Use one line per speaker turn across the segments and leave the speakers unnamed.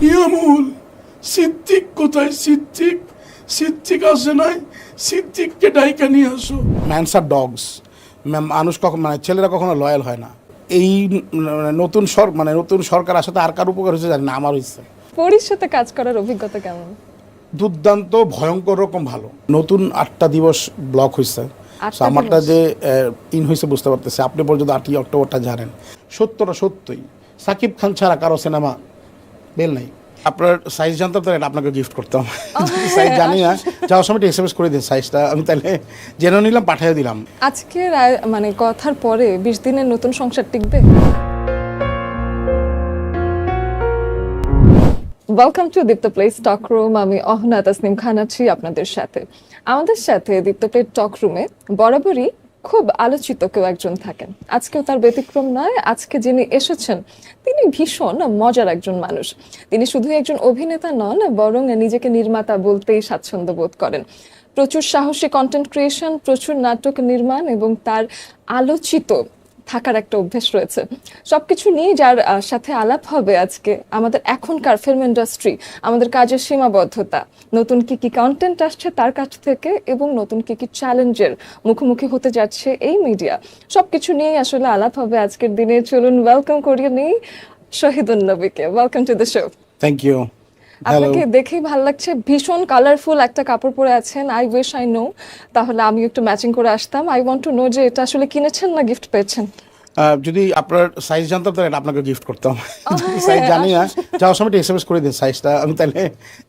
ইয়ামুল সিদ্দিক কোথায়? সিদ্দিক সিদ্দিক আসে নাই, সিদ্দিককে ডাইকা নিয়ে আসো। ম্যানস আর ডগস, মানুষ কখন মানে ছেলেরা কখনো লয়াল হয় না। এই নতুন সরকার আসাতে আর কার উপকার হয়েছে জানি না, আমার হয়েছে।
পরিষদে কাজ করার অভিজ্ঞতা কেমন?
দুর্দান্ত, ভয়ঙ্কর রকম ভালো। নতুন 8টা দিবস ব্লক হয়েছে, আমারটা
দিবস?
যে হয়েছে বুঝতে পারতেছে। আপনি পর্যন্ত 8ই অক্টোবরটা জানেন। সত্যটা সত্যই, সাকিব খান ছাড়া কারো সিনেমা বেল নাই। আপনার সাইজ জানতাম তাহলে আপনাকে গিফট করতাম, সাইজ জানি না। যাওয়ার সময় এসএমএস করে দিন সাইজটা, আমি তাহলে জেনে নিলাম, পাঠিয়ে দিলাম।
আজকের মানে কথার পরে 20 দিনের নতুন সংসার টিকবে? Welcome to Deepto place talk room. আমি অহনা তাসনিম খান আছি আপনাদের সাথে। আমাদের সাথে দীপ্ত প্লেস টক রুমে বরাবরই খুব আলোচিত কেউ একজন থাকেন, আজকেও তার ব্যতিক্রম নয়। আজকে যিনি এসেছেন তিনি ভীষণ মজার একজন মানুষ। তিনি শুধু একজন অভিনেতা নন, বরং নিজেকে নির্মাতা বলতেই স্বাচ্ছন্দ্য বোধ করেন। প্রচুর সাহসী কন্টেন্ট ক্রিয়েশন, প্রচুর নাটক নির্মাণ এবং তার আলোচিত থাকার একটা অভ্যেস রয়েছে। সবকিছু নিয়ে যার সাথে আলাপ হবে আজকে, আমাদের এখনকার ফিল্ম ইন্ডাস্ট্রি, আমাদের কাজের সীমাবদ্ধতা, নতুন কি কি কন্টেন্ট আসছে তার কাছ থেকে, এবং নতুন কি কি চ্যালেঞ্জের মুখোমুখি হতে যাচ্ছে এই মিডিয়া, সবকিছু নিয়েই আসলে আলাপ হবে আজকের দিনে। চলুন ওয়েলকাম করিয়ে নিই শহীদুল নবীকে। Welcome to the show.
Thank you.
আপনাকে দেখেই ভালো লাগছে, ভীষণ কালারফুল একটা কাপড় পরে আছেন। আই উইশ আই নো, তাহলে আমি একটু ম্যাচিং করে আসতাম। আই ওয়ান্ট টু নো যে এটা আসলে কিনেছেন না গিফট পেয়েছেন।
যদি আপনার সাইজ জানতাম তাহলে আপনাকে গিফট করতাম, সাইজ জানি না। যাওয়ার সময় এসএমএস করে দিন সাইজটা, আমি তাহলে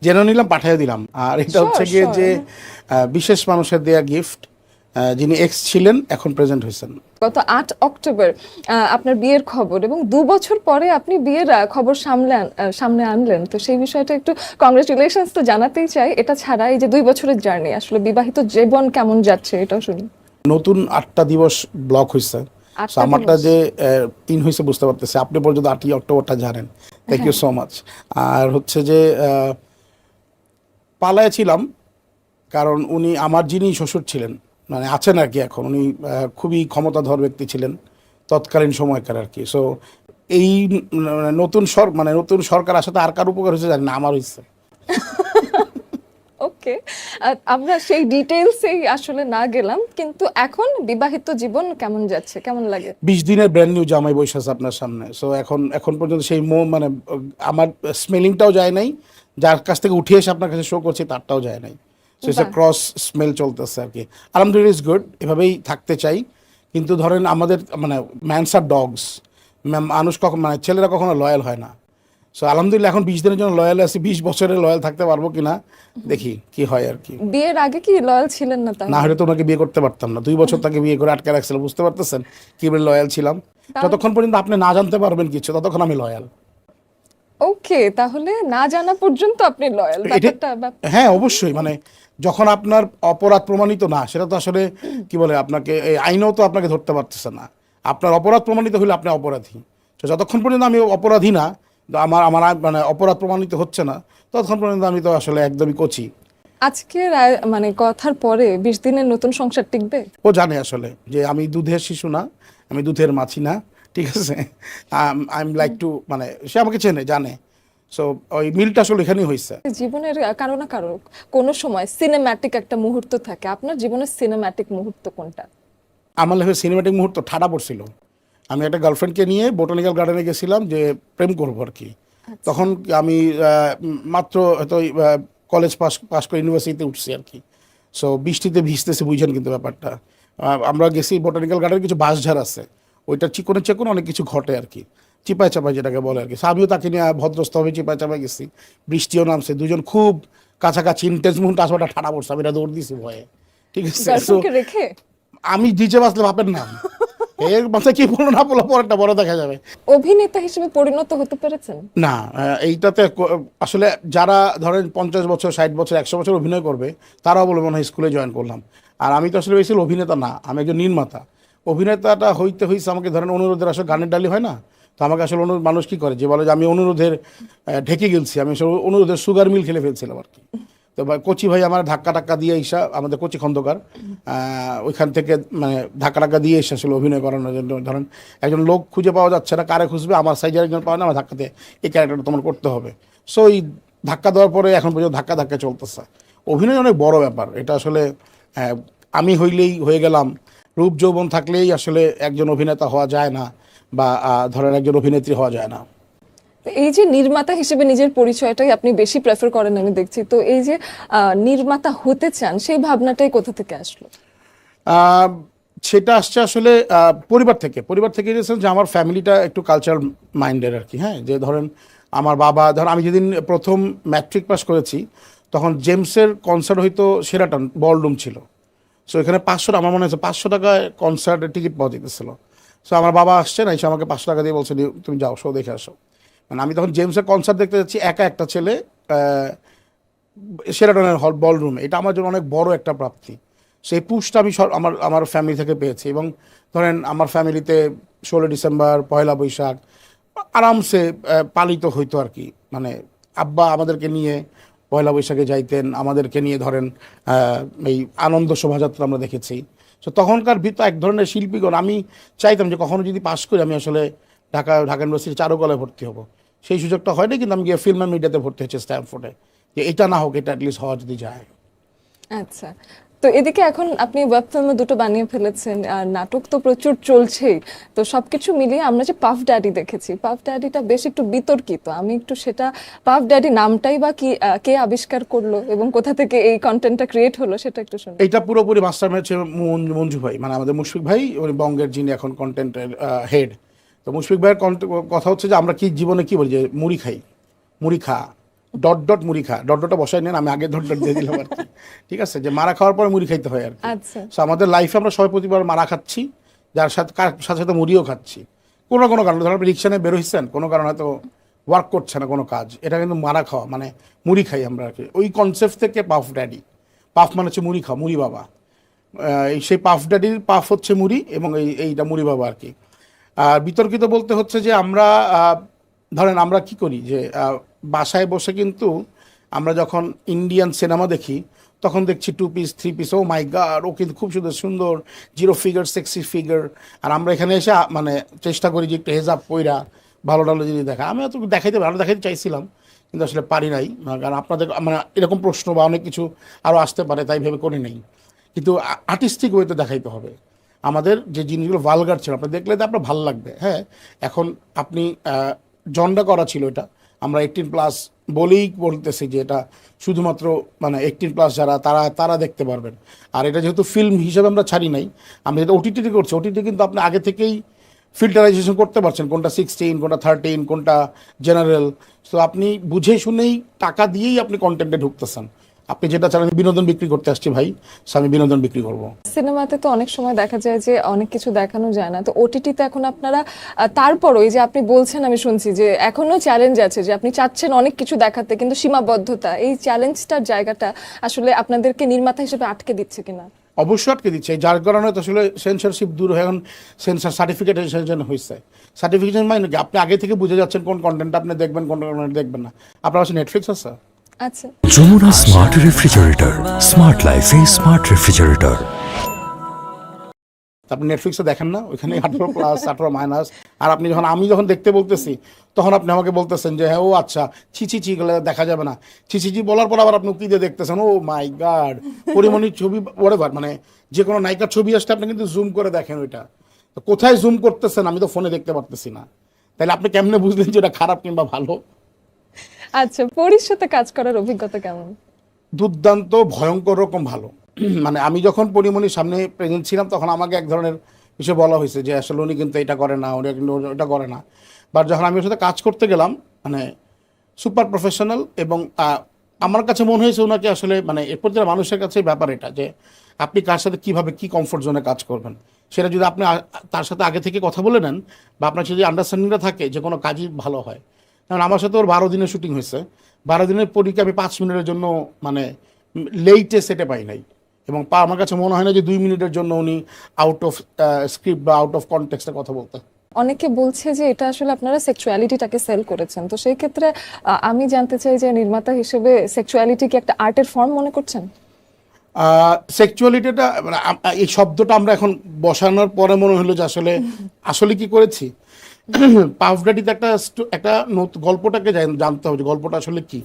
জেনে নিলাম, পাঠিয়ে দিলাম। আর এটা হচ্ছে গিয়ে যে বিশেষ মানুষের দেয়া গিফট, যিনি এক্স ছিলেন এখন প্রেজেন্ট হয়েছেন।
গত 8 অক্টোবর আপনার বিয়ের খবর, এবং 2 বছর পরে আপনি বিয়ের খবর সামনে আনলেন। তো সেই বিষয়টা একটু কংগ্রেচুলেশনস তো জানাতেই চাই। এটা ছাড়া এই যে 2 বছরের জার্নি, আসলে বিবাহিত জীবন কেমন যাচ্ছে এটাও শুনি।
নতুন 8টা দিবস ব্লক হয়েছে, আমারটা যে হয়েছে বুঝতে পারতেছে। আপনি পর্যন্ত 8ই অক্টোবরটা জানেন। Thank you so much. আর হচ্ছে যে পালায় ছিলাম, কারণ উনি আমার যিনি শ্বশুর ছিলেন, মানে আছেন আর কি এখন, উনি খুবই ক্ষমতাধর ব্যক্তি ছিলেন তৎকালীন সময়কার আর কি। সো এই নতুন সরকার আসাতে আর কার উপকার হয়েছে জানি না, আমার হয়েছে।
ওকে, আমরা সেই ডিটেইলসেই আসলে না গেলাম, কিন্তু এখন বিবাহিত জীবন কেমন যাচ্ছে, কেমন লাগে?
20 দিনের ব্র্যান্ড নিউ জামাই বসে আছে আপনার সামনে। সো এখন পর্যন্ত সেই আমার স্মেলিংটাও যায় নাই, যার কাছ থেকে উঠে এসে আপনার কাছে শো করছে তারটাও যায় নাই। সো ইটস ক্রস স্মেল চলতেছে আর কি। আলহামদুলিল্লাহ, ইজ গুড, এভাবেই থাকতে চাই। কিন্তু ধরেন আমাদের ম্যানস আর ডগস, মানুষ কখন ছেলেরা কখনো লয়াল হয় না। সো আলহামদুলিল্লাহ এখন 20 দিনের জন্য লয়াল আছি। 20 বছরের লয়াল থাকতে পারবো কিনা দেখি কি হয় আর কি।
বিয়ের আগে কি লয়াল ছিলেন না?
না হলে তো ওনাকে বিয়ে করতে পারতাম না। 2 বছর তাকে বিয়ে করে আটকে রাখছিল, বুঝতে পারতেছেন কিভাবে লয়াল ছিলাম। যতক্ষণ পর্যন্ত আপনি না জানতে পারবেন কিছু, ততক্ষণ আমি লয়াল।
ওকে, তাহলে না জানা পর্যন্ত আপনি লয়াল।
হ্যাঁ অবশ্যই, যখন আপনার অপরাধ প্রমাণিত না, সেটা তো আসলে কি বলে, আপনাকে আইনও তো আপনাকে ধরতে পারতেছে না। আপনার অপরাধ প্রমাণিত হলে আপনি অপরাধী। তো যতক্ষণ পর্যন্ত আমি অপরাধী না, আমার অপরাধ প্রমাণিত হচ্ছে না, ততক্ষণ পর্যন্ত আমি তো আসলে একদমই কচি।
আজকের কথার পরে 20 দিনের নতুন সংসার টিকবে?
ও জানে আসলে যে আমি দুধের শিশু না, আমি দুধের মাছি না, ঠিক আছে। আই এম লাইক টু, সে আমাকে চেনে, জানে। সো ওই মিলটা আসলে এখানেই হয়েছে।
জীবনের কারো না কারো কোনো সময় সিনেম্যাটিক একটা মুহূর্ত থাকে। আপনার জীবনের সিনেম্যাটিক মুহূর্ত কোনটা?
আমার লাইফে সিনেম্যাটিক মুহূর্ত ঠাডা পড়ছিল। আমি একটা গার্লফ্রেন্ডকে নিয়ে বোটানিক্যাল গার্ডেনে গেছিলাম যে প্রেম করবো আর কি। তখন আমি মাত্র হয়তো কলেজ পাস করে ইউনিভার্সিটিতে উঠছি আর কি। সো বৃষ্টিতে ভিজতেছে, বুঝছেন কিন্তু ব্যাপারটা। আমরা গেছি বোটানিক্যাল গার্ডেনে, কিছু বাঁশঝাড় আছে, ওইটা চিকনে অনেক কিছু ঘটে আর কি, চিপায় চাপায় যেটাকে বলে আর কি। আমিও তাকে নিয়ে ভদ্রস্থভাবে চিপায় চাপায় গেছি, বৃষ্টিও নামছে, দুজন খুব কাছাকাছি ইন্টেন্স মুহূর্তে আসলে ঠাডা পড়ছে। আমি এটা দৌড় দিছি ভয়ে, ঠিক আছে।
রেখে
আমি নিচে বাঁচলে বাপের নাম, এর মাথায় কি বলো না বলো পরেরটা বড় দেখা যাবে।
অভিনেতা হিসেবে পরিণত হতে পেরেছেন?
না, এইটাতে আসলে যারা ধরেন 50 বছর, 60 বছর, 100 বছর অভিনয় করবে, তারাও বলে মনে হয় স্কুলে জয়েন করলাম। আর আমি তো আসলে বেশিরভাগ অভিনেতা না, আমি একজন নির্মাতা। অভিনেতাটা হইতে হয়েছে আমাকে, ধরেন অনুরোধের আসলে গানের ডালি হয় না, তো আমাকে আসলে মানুষ কী করে যে বলে যে আমি অনুরোধের ঢেকে গেলছি, আমি আসলে অনুরোধের সুগার মিল খেলে ফেলছিলাম আর কি। তো কোচি ভাই আমার ধাক্কা টাক্কা দিয়ে এসা, আমাদের কোচি খন্দকার ওইখান থেকে মানে ধাক্কা টাক্কা দিয়ে এসে আসলে অভিনয় করানোর জন্য, ধরেন একজন লোক খুঁজে পাওয়া যাচ্ছে না, কারে খুঁজবে, আমার সাইজের একজন পাওয়া না, আমার ধাক্কাতে এই ক্যারেক্টারটা তোমার করতে হবে। সো এই ধাক্কা দেওয়ার পরে এখন পর্যন্ত ধাক্কা ধাক্কা চলতেছে। অভিনয় অনেক বড় ব্যাপার এটা আসলে। আমি হইলেই হয়ে গেলাম, রূপ যৌবন থাকলেই আসলে একজন অভিনেতা হওয়া যায় না, বা ধরেন একজন অভিনেত্রী হওয়া যায় না।
তো এই যে নির্মাতা হিসেবে নিজের পরিচয়টাই আপনি বেশি প্রেফার করেন আমি দেখছি, তো এই যে নির্মাতা হতে চান সেই ভাবনাটাই কোথা থেকে আসলো?
আহ, সেটা আসছে আসলে পরিবার থেকে এসেছেন যে আমার ফ্যামিলিটা একটু কালচারাল মাইন্ডের আর কি। হ্যাঁ, যে ধরেন আমার বাবা, ধরেন আমি যেদিন প্রথম ম্যাট্রিক পাস করেছি তখন জেমসের কনসার্ট হয়তো সেরাটন বলরুম ছিল। সো এখানে 500, আমার মনে হচ্ছে 500 টাকায় কনসার্টের টিকিট পাওয়া যেতেছিল। সো আমার বাবা আসছে না, এসে আমাকে 500 টাকা দিয়ে বলছে তুমি যাও শো দেখে আসো। মানে আমি তখন জেমসের কনসার্ট দেখতে যাচ্ছি, একা একটা ছেলে সেরাটনের হল বলরুমে। এটা আমার জন্য অনেক বড় একটা প্রাপ্তি। সেই পুশটা আমি আমার আমার ফ্যামিলি থেকে পেয়েছি। এবং ধরেন আমার ফ্যামিলিতে 16 ডিসেম্বর, পয়লা বৈশাখ আরামসে পালিত হইতো আর কি। মানে আব্বা আমাদেরকে নিয়ে পয়লা বৈশাখে যাইতেন, আমাদেরকে নিয়ে ধরেন এই আনন্দ শোভাযাত্রা আমরা দেখেছি। তো তখনকার ভিতর এক ধরনের শিল্পীগণ, আমি চাইতাম যে কখনো যদি পাশ করি আমি আসলে ঢাকা ইউনিভার্সিটির চারুকলায় ভর্তি হব। সেই সুযোগটা হয়নি, কিন্তু আমি গিয়ে ফিল্ম অ্যান্ড মিডিয়াতে ভর্তি হয়েছি স্ট্যামফোর্ডে, যে এটা না হোক, এটা অ্যাটলিস্ট হওয়া যদি যায়।
আচ্ছা, তো এদিকে এখন আপনি ওয়েব ফিল্ম দুটো বানিয়ে ফেলেছেন, আর নাটক তো প্রচুর চলছেই। তো সবকিছু মিলিয়ে আমরা যে পাফ ড্যাডি দেখেছি, পাফ ড্যাডিটা বেশ একটু বিতর্কিত। আমি একটু সেটা, পাফ ড্যাডি নামটাই বা কি, কে আবিষ্কার করলো এবং কোথা থেকে এই কন্টেন্টটা ক্রিয়েট হলো সেটা একটু শুনুন।
এইটা পুরোপুরি মাস্টার হচ্ছে মঞ্জু ভাই, মানে আমাদের মুশফিক ভাই, উনি বঙ্গের যিনি এখন কন্টেন্টের হেড। তো মুশফিক ভাইয়ের কথা হচ্ছে যে আমরা কি জীবনে কি বলি, যে মুড়ি খাই, মুড়ি খা, ডট ডট মুড়ি খা, ডট ডটটা বসাই নেন, আমি আগে ডট ডট দিয়ে দিলাম আর কি। ঠিক আছে, যে মারা খাওয়ার পরে মুড়ি খাইতে হয় আর কি।
আচ্ছা,
সো আমাদের লাইফে আমরা সবাই প্রতিবার মারা খাচ্ছি, যার সাথে সাথে সাথে মুড়িও খাচ্ছি। কোনো কোনো কারণে, ধরুন আপনি রিক্সা নিয়ে বেরোইছেন, কোনো কারণে হয়তো ওয়ার্ক করছে না কোনো কাজ, এটা কিন্তু মারা খাওয়া, মানে মুড়ি খাই আমরা আর কি। ওই কনসেপ্ট থেকে পাফ ড্যাডি, পাফ মানে হচ্ছে মুড়ি খাওয়া, মুড়ি বাবা। সেই পাফ ড্যাডির পাফ হচ্ছে মুড়ি, এবং এইটা মুড়ি বাবা আর কি। আর বিতর্কিত বলতে হচ্ছে যে আমরা ধরেন আমরা কি করি, যে বাসায় বসে কিন্তু আমরা যখন ইন্ডিয়ান সিনেমা দেখি তখন দেখছি 2 পিস 3 পিস, ও মাই গড, ও কিন্তু খুব সুন্দর সুন্দর 0 ফিগার, সেক্সি ফিগার। আর আমরা এখানে এসে মানে চেষ্টা করি যে একটু হেজাব পইরা ভালো ভালো জিনিস দেখা। আমি তো দেখাইতে ভালো দেখাইতে চাইছিলাম, কিন্তু আসলে পারি নাই, কারণ আপনাদের মানে এরকম প্রশ্ন বা অনেক কিছু আরও আসতে পারে, তাই ভেবে করি নাই। কিন্তু আর্টিস্টিক ওয়েতে দেখাইতে হবে। আমাদের যে জিনিসগুলো ভালগার ছিল, আপনি দেখলে তো আপনার ভালো লাগবে। হ্যাঁ, এখন আপনি জন্ডা করা ছিল এটা, আমরা 18+ বলেই বলতেছি যে এটা শুধুমাত্র মানে 18+ যারা তারা দেখতে পারবেন। আর এটা যেহেতু ফিল্ম হিসেবে আমরা ছাড়ি নাই, আমরা যেটা ওটিটিতে করছি, ওটিটি কিন্তু আপনি আগে থেকেই ফিল্টারাইজেশন করতে পারছেন, কোনটা 16, কোনটা 13, কোনটা জেনারেল। সো আপনি বুঝে শুনেই টাকা দিয়েই আপনি কন্টেন্টে ঢুকতেছেন। আপনি যেটা চান, আমি বিনোদন বিক্রি করতে আসছি ভাই, সো আমি বিনোদন বিক্রি করবো।
সিনেমাতে তো অনেক সময় দেখা যায় যে অনেক কিছু দেখানো যায় না, তো ওটিটিতে এখন আপনারা তারপরও এই যে আপনি বলছেন, আমি শুনছি যে এখনো চ্যালেঞ্জ আছে, যে আপনি চাচ্ছেন অনেক কিছু দেখাতে কিন্তু সীমাবদ্ধতা, এই চ্যালেঞ্জটার জায়গাটা আসলে আপনাদেরকে নির্মাতা হিসেবে আটকে দিচ্ছে কিনা?
অবশ্যই আটকে দিচ্ছে, যার কারণে তো আসলে সেন্সরশিপ দূর হয়ে এখন সেন্সর সার্টিফিকেশন হয়েছে। সার্টিফিকেশন মানে কি, আপনি আগে থেকে বুঝে যাচ্ছেন কোন কন্টেন্ট আপনি দেখবেন, কোন কন্টেন্ট দেখবেন না। আপনার কাছে নেটফ্লিক্স আছে?
আচ্ছা,
যমুনা স্মার্ট রেফ্রিজারেটর, স্মার্ট লাইফে স্মার্ট রেফ্রিজারেটর।
আপনি নেটফ্লিক্সে দেখেন না, ওইখানে 18+, 18-। আর আপনি যখন, আমি যখন দেখতে বলতেছি তখন আপনি আমাকে বলতেছেন যে হ্যাঁ ও আচ্ছা, ছি গেলে দেখা যাবে না। ছি বলার পর আবার আপনি কি দিয়ে দেখতেছেন, ও মাই গড, পরিমণির ছবি ওয়ারেভার, মানে যে কোনো নায়িকার ছবি আসলে আপনি কিন্তু জুম করে দেখেন ওইটা। তো কোথায় জুম করতেছেন আমি তো ফোনে দেখতে পারতেছি না, তাহলে আপনি কেমনে বুঝলেন যে ওটা খারাপ কিংবা ভালো?
আচ্ছা, পরীর সাথে কাজ করার অভিজ্ঞতা কেমন?
দুর্দান্ত, ভয়ঙ্কর রকম ভালো। মানে আমি যখন পরিমণির সামনে প্রেজেন্ট ছিলাম তখন আমাকে এক ধরনের বিষয় বলা হয়েছে যে আসলে উনি কিন্তু এটা করে না, উনি কিন্তু ওটা করে না। বাট যখন আমি ওর সাথে কাজ করতে গেলাম, মানে সুপার প্রফেশনাল। এবং আমার কাছে মনে হয়েছে ওনাকে আসলে, মানে এর প্রতিটা মানুষের কাছে ব্যাপার এটা, যে আপনি কার সাথে কীভাবে কী কমফোর্ট জোনে কাজ করবেন, সেটা যদি আপনি তার সাথে আগে থেকে কথা বলে নেন, বা আপনার যদি আন্ডারস্ট্যান্ডিংটা থাকে, যে কোনো কাজই ভালো হয়। কারণ আমার সাথে ওর 12 দিনের শুটিং হয়েছে, 12 দিনের পরীক্ষা আমি 5 মিনিটের জন্য মানে লেইটে সেটে পাই নাই। এবং আমার কাছে মনে হয় না যে 2 মিনিটের জন্য উনি আউট অফ স্ক্রিপ্ট বা আউট অফ কনটেক্সটে কথা বলতে।
অনেকে বলছে যে এটা আসলে আপনারা সেক্সুয়ালিটিটাকে সেল করেছেন, তো সেই ক্ষেত্রে আমি জানতে চাই যে নির্মাতা হিসেবে সেক্সুয়ালিটি কি একটা আর্টের ফর্ম মনে করছেন?
সেক্সুয়ালিটিটা মানে এই শব্দটা আমরা এখন বসানোর পরে মনে হলো যে আসলে আসলে কি করেছি। পাফ ড্যাডিতে একটা গল্পটাকে জানতে হবে যে গল্পটা আসলে কি।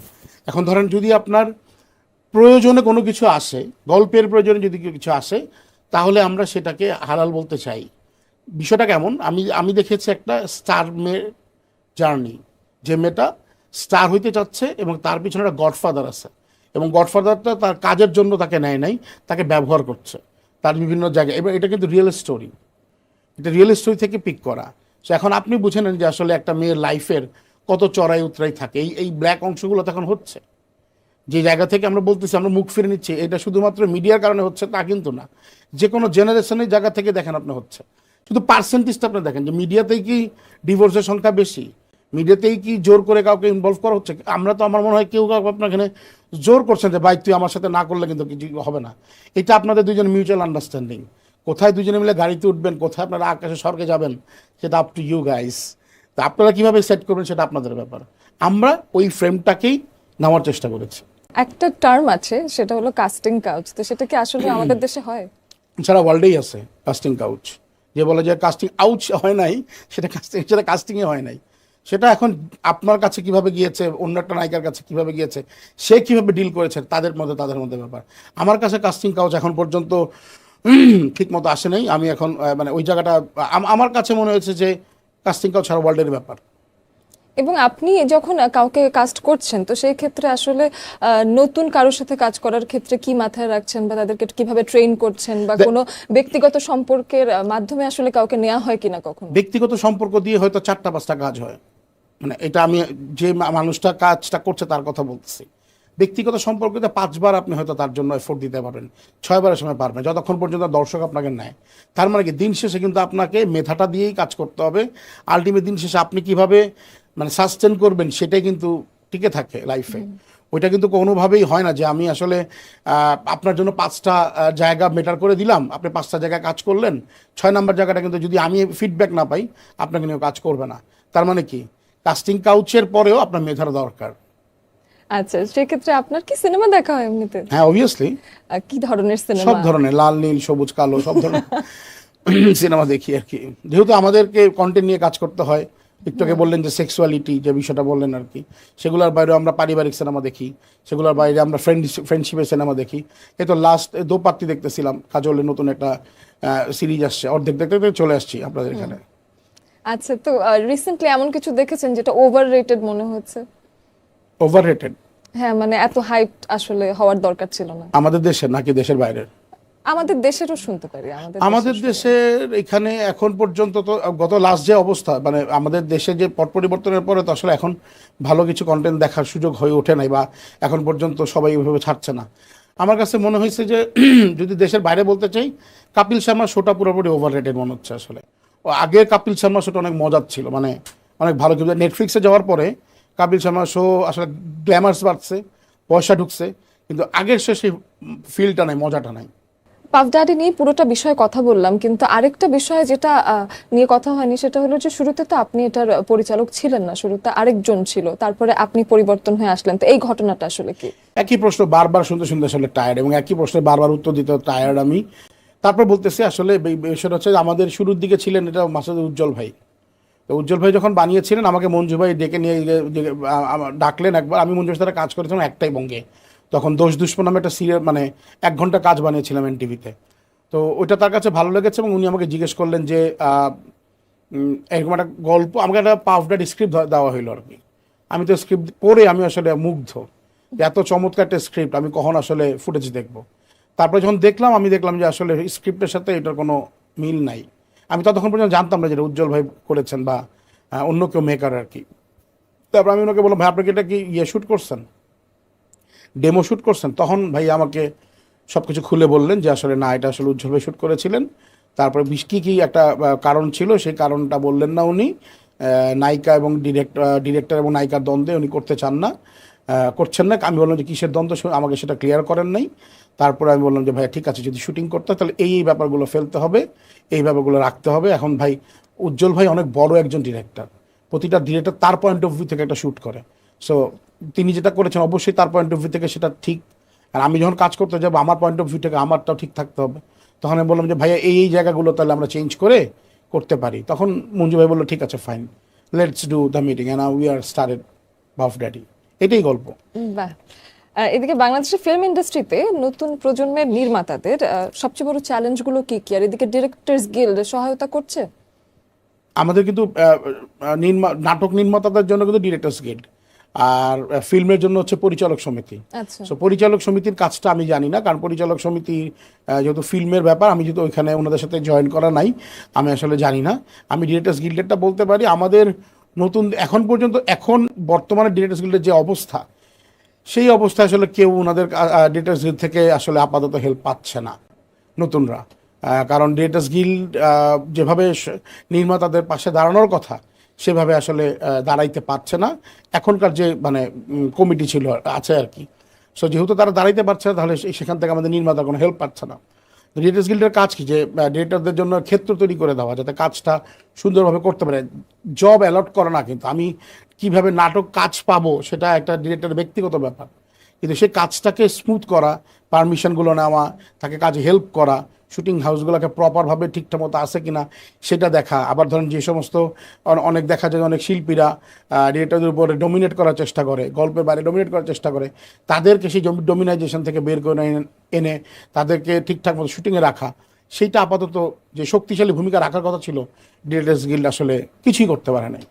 এখন ধরেন যদি আপনার প্রয়োজনে কোনো কিছু আসে, গল্পের প্রয়োজনে যদি কিছু আসে, তাহলে আমরা সেটাকে হালাল বলতে চাই। বিষয়টা কেমন, আমি দেখেছি একটা স্টার মেয়ের জার্নি, যে মেয়েটা স্টার হইতে চাচ্ছে এবং তার পিছনে একটা গডফাদার আছে, এবং গডফাদারটা তার কাজের জন্য তাকে নেয় নাই, তাকে ব্যবহার করছে তার বিভিন্ন জায়গায়। এবার এটা কিন্তু রিয়েল স্টোরি, এটা রিয়েল স্টোরি থেকে পিক করা। সো এখন আপনি বুঝে নেন যে আসলে একটা মেয়ের লাইফের কত চড়াই উতরাই থাকে। এই ব্ল্যাক অংশগুলো তখন হচ্ছে, যে জায়গা থেকে আমরা বলতেছি আমরা মুখ ফিরে নিচ্ছি, এটা শুধুমাত্র মিডিয়ার কারণে হচ্ছে তা কিন্তু না, যে কোনো জেনারেশনের জায়গা থেকে দেখেন আপনি হচ্ছে। শুধু পার্সেন্টেজটা আপনি দেখেন যে মিডিয়াতেই কি ডিভোর্সের সংখ্যা বেশি, মিডিয়াতেই কি জোর করে কাউকে ইনভলভ করা হচ্ছে। আমরা তো, আমার মনে হয় কেউ কাউকে আপনার এখানে জোর করছেন যে ভাই তুই আমার সাথে না করলে কিন্তু কিছু হবে না। এটা আপনাদের দুজন মিউচুয়াল আন্ডারস্ট্যান্ডিং। কোথায় দুজনে মিলে গাড়িতে উঠবেন, কোথায় আপনারা আকাশে স্বর্গে যাবেন, সেটা আপ টু ইউ গাইস। তা আপনারা কীভাবে সেট করবেন সেটা আপনাদের ব্যাপার। আমরা ওই ফ্রেমটাকেই নেওয়ার চেষ্টা করেছি।
একটা টার্ম আছে, সেটা হলো কাস্টিং কাউচ, তো সেটা কি আসলে আমাদের দেশে হয়?
সারা ওয়ার্ল্ডেই আছে কাস্টিং কাউচ। যে বলে যে কাস্টিং আউচ হয় নাই, সেটা কাস্টিংয়ে হয় নাই। সেটা এখন আপনার কাছে কিভাবে গিয়েছে, অন্য একটা নায়িকার কাছে কিভাবে গিয়েছে, সে কিভাবে ডিল করেছে, তাদের মধ্যে ব্যাপার। আমার কাছে কাস্টিং কাউচ এখন পর্যন্ত ঠিক মতো আসে নাই। আমি এখন মানে ওই জায়গাটা আমার কাছে মনে হয়েছে যে কাস্টিং কাউচ সারা ওয়ার্ল্ডের ব্যাপার।
এবং আপনি যখন কাউকে কাস্ট করছেন, তো সেই ক্ষেত্রে আসলে নতুন কারোর সাথে কাজ করার ক্ষেত্রে কি মাথায় রাখছেন, বা তাদেরকে কিভাবে ট্রেন করছেন, বা কোনো ব্যক্তিগত সম্পর্কের মাধ্যমে আসলে কাউকে নেওয়া হয় কিনা কখনো?
ব্যক্তিগত সম্পর্ক দিয়ে হয়তো 4টা-5টা কাজ হয়, মানে এটা আমি যে মানুষটা কাজটা করছে তার কথা বলতেছি। ব্যক্তিগত সম্পর্কতে 5বার আপনি হয়তো তার জন্য এফোর্ট দিতে পারবেন, 6বারের সময় পারবেন, যতক্ষণ পর্যন্ত দর্শক আপনাকে নেয়। তার মানে কি, দিন শেষে কিন্তু আপনাকে মেধাটা দিয়েই কাজ করতে হবে। আলটিমেট দিন শেষে আপনি কিভাবে মানে সাস্টেন করবেন সেটাই কিন্তু টিকে থাকে লাইফে। ওইটা কিন্তু কোনোভাবেই হয় না যে আমি আসলে আপনার জন্য 5টা জায়গা মেটার করে দিলাম, আপনি 5টা জায়গায় কাজ করলেন, 6 নম্বর জায়গাটা কিন্তু যদি আমি ফিডব্যাক না পাই, আপনাকে নিয়েও কাজ করবে না। তার মানে কি, কাস্টিং কাউচের পরেও আপনার মেধার দরকার।
আচ্ছা, সেক্ষেত্রে আপনার কি সিনেমা দেখা হয় এমনিতে?
হ্যাঁ, অবভিয়াসলি।
কি ধরনের সিনেমা?
সব ধরনের, লাল নীল সবুজ কালো সব ধরনের সিনেমা দেখি আর কি। যেহেতু আমাদেরকে কন্টেন্ট নিয়ে কাজ করতে হয়, একটু আগে বললেন যে সেক্সুয়ালিটি যে বিষয়টা বললেন আর কি, সেগুলোর বাইরেও আমরা পারিবারিক সিনেমা দেখি, সেগুলোর বাইরে আমরা ফ্রেন্ডশিপের সিনেমা দেখি। এই তো লাস্ট দোপাত্তি দেখতেছিলাম, কাজলের নতুন একটা সিরিজ আসছে, অর্ধেক দেখতে দেখতে চলে আসছি আপনাদের এখানে।
আচ্ছা, তো রিসেন্টলি এমন কিছু দেখেছেন যেটা ওভার রেটেড মনে হচ্ছে?
Over rated?
হ্যাঁ, মানে এত হাইপ আসলে হওয়ার দরকার ছিল না।
আমাদের দেশের নাকি দেশের বাইরের?
আমাদের দেশেরও শুনতে পারি।
আমাদের দেশের এখানে এখন পর্যন্ত তো গত লাস্ট যে অবস্থা, মানে আমাদের দেশে যে পট পরিবর্তনের পরে তো আসলে এখন ভালো কিছু কন্টেন্ট দেখার সুযোগ হয়ে ওঠে নাই, বা এখন পর্যন্ত সবাই ওইভাবে ছাড়ছে না। আমার কাছে মনে হয়েছে যে যদি দেশের বাইরে বলতে চাই, কপিল শর্মা শোটা পুরোপুরি ওভার রেটেড মনে হচ্ছে আসলে। আগের কপিল শর্মা শোটা অনেক মজার ছিল, মানে অনেক ভালো। কিন্তু নেটফ্লিক্সে যাওয়ার পরে কপিল শর্মা শো আসলে গ্ল্যামার্স বাড়ছে, পয়সা ঢুকছে, কিন্তু আগের সেই ফিলটা নাই, মজাটা নাই।
পাফ ড্যাডি নিয়ে পুরোটা বিষয়ে কথা বললাম, কিন্তু আরেকটা বিষয় যেটা নিয়ে কথা হয়নি, সেটা হলো যে শুরুতে তো আপনি এটার পরিচালক ছিলেন না, শুরুতে আরেকজন ছিল, তারপরে আপনি পরিবর্তন হয়ে আসলেন, তো এই ঘটনাটা আসলে কি?
একই প্রশ্ন বারবার শুনতে শুনতে আসলে টায়ার্ড, এবং একই প্রশ্নের বারবার উত্তর দিতে টায়ার্ড আমি। তারপর বলতেছি আসলে বিষয়টা হচ্ছে আমাদের শুরুর দিকে ছিলেন এটা মাসুদ উজ্জ্বল ভাই। তো উজ্জ্বল ভাই যখন বানিয়েছিলেন, আমাকে মঞ্জু ভাই ডেকে নিয়ে ডাকলেন একবার। আমি মঞ্জুর সাথে কাজ করেছিলাম একটাই বঙ্গে, তখন দোষ দুষ্পন নামে একটা সিরিয়াল, মানে 1 ঘন্টা কাজ বানিয়েছিলাম এনটিভিতে। তো ওইটা তার কাছে ভালো লেগেছে, এবং উনি আমাকে জিজ্ঞেস করলেন যে এরকম একটা গল্প, আমাকে একটা পাফ ড্যাডি স্ক্রিপ্ট দেওয়া হইলো আর কি। আমি তো স্ক্রিপ্ট পড়ে আমি আসলে মুগ্ধ, এত চমৎকার একটা স্ক্রিপ্ট, আমি কখন আসলে ফুটেজ দেখবো। তারপরে যখন দেখলাম, আমি দেখলাম যে আসলে স্ক্রিপ্টের সাথে এটার কোনো মিল নাই। আমি ততক্ষণ পর্যন্ত জানতাম না যেটা উজ্জ্বল ভাই করেছেন বা অন্য কেউ মেকার আর কি। তারপর আমি ওনাকে বললাম, ভাই আপনি কি এটা কি শ্যুট করছেন, ডেমো শ্যুট করছেন? তখন ভাই আমাকে সব কিছু খুলে বললেন যে আসলে না, এটা আসলে উজ্জ্বল ভাই শ্যুট করেছিলেন। তারপরে কী একটা কারণ ছিল, সেই কারণটা বললেন না উনি। নায়িকা এবং ডিরেক্টর এবং নায়িকার দ্বন্দ্বে উনি করতে চান না, করছেন না। আমি বললাম যে কিসের দ্বন্দ্ব, আমাকে সেটা ক্লিয়ার করেন নাই। তারপরে আমি বললাম যে ভাইয়া ঠিক আছে, যদি শুটিং করতে হয় তাহলে এই ব্যাপারগুলো ফেলতে হবে, এই ব্যাপারগুলো রাখতে হবে। এখন ভাই উজ্জ্বল ভাই অনেক বড় একজন ডিরেক্টর, প্রতিটা ডিরেক্টর তার পয়েন্ট অফ ভিউ থেকে একটা শ্যুট করে। সো তিনি যেটা করেছেন অবশ্যই তার পয়েন্ট অফ ভিউ থেকে সেটা ঠিক, আর আমি যখন কাজ করতে যাবো আমার পয়েন্ট অফ ভিউ থেকে আমারটাও ঠিক থাকতে হবে। তখন আমি বললাম যে ভাইয়া এই জায়গাগুলো তাহলে আমরা চেঞ্জ করে করতে পারি। তখন মঞ্জু ভাই বললো ঠিক আছে fine, let's do the meeting and we are started buff daddy. এটাই গল্প।
বাহ। এদিকে বাংলাদেশের ফিল্ম ইন্ডাস্ট্রিতে নতুন প্রজন্মের নির্মাতাদের সবচেয়ে বড় চ্যালেঞ্জগুলো কি কি, আর এদিকে ডিরেক্টরস গিল্ড সহায়তা করছে?
আমাদের কিন্তু নাটক নির্মাতাদের জন্য কিন্তু ডিরেক্টরস গিল্ড, আর ফিল্মের জন্য হচ্ছে পরিচালক সমিতি।
আচ্ছা।
সো পরিচালক সমিতির কাজটা আমি জানি না, কারণ পরিচালক সমিতি যেহেতু ফিল্মের ব্যাপার, আমি যেহেতু ওইখানে ওনাদের সাথে জয়েন করা নাই, আমি আসলে জানি না। আমি ডিরেক্টরস গিল্ডেরটা বলতে পারি। আমাদের নতুন এখন পর্যন্ত বর্তমানে ডিরেক্টরস গিল্ডের যে অবস্থা, সেই অবস্থায় আসলে কেউ ওনাদের ডিরেক্টরস গিল্ড থেকে আসলে আপাতত হেল্প পাচ্ছে না নতুনরা। কারণ ডিরেক্টরস গিল্ড যেভাবে নির্মাতাদের পাশে দাঁড়ানোর কথা সেভাবে আসলে দাঁড়াইতে পারছে না। এখনকার যে মানে কমিটি ছিল আছে আর কি। সো যেহেতু তারা দাঁড়াইতে পারছে না, তাহলে সেখান থেকে আমাদের নির্মাতার কোনো হেল্প পাচ্ছে না। ডিরেক্টরস গিল্ডের কাজ কি, যে ডিরেক্টরদের জন্য ক্ষেত্র তৈরি করে দেওয়া, যাতে কাজটা সুন্দরভাবে করতে পারে। জব অ্যালট করে না, কিন্তু আমি কিভাবে নাটক কাজ পাবো সেটা একটা ডিরেক্টরের ব্যক্তিগত ব্যাপার। কিন্তু সেই কাজটাকে স্মুথ করা, পারমিশনগুলো নেওয়া, তাকে কাজে হেল্প করা, শুটিং হাউসগুলোকে প্রপারভাবে ঠিকঠাক মতো আছে কিনা সেটা দেখা। আবার ধরেন যে সমস্ত অনেক দেখা যায় অনেক শিল্পীরা ডিরেক্টরদের উপরে ডমিনেট করার চেষ্টা করে, গল্পের বাইরে ডমিনেট করার চেষ্টা করে, তাদেরকে সেই ডোমিনাইজেশন থেকে বের করে এনে তাদেরকে ঠিকঠাক মতো শুটিংয়ে রাখা, সেইটা আপাতত যে শক্তিশালী ভূমিকা রাখার কথা ছিল ডিরেক্টরস গিল্ড আসলে কিছুই করতে পারে নাই।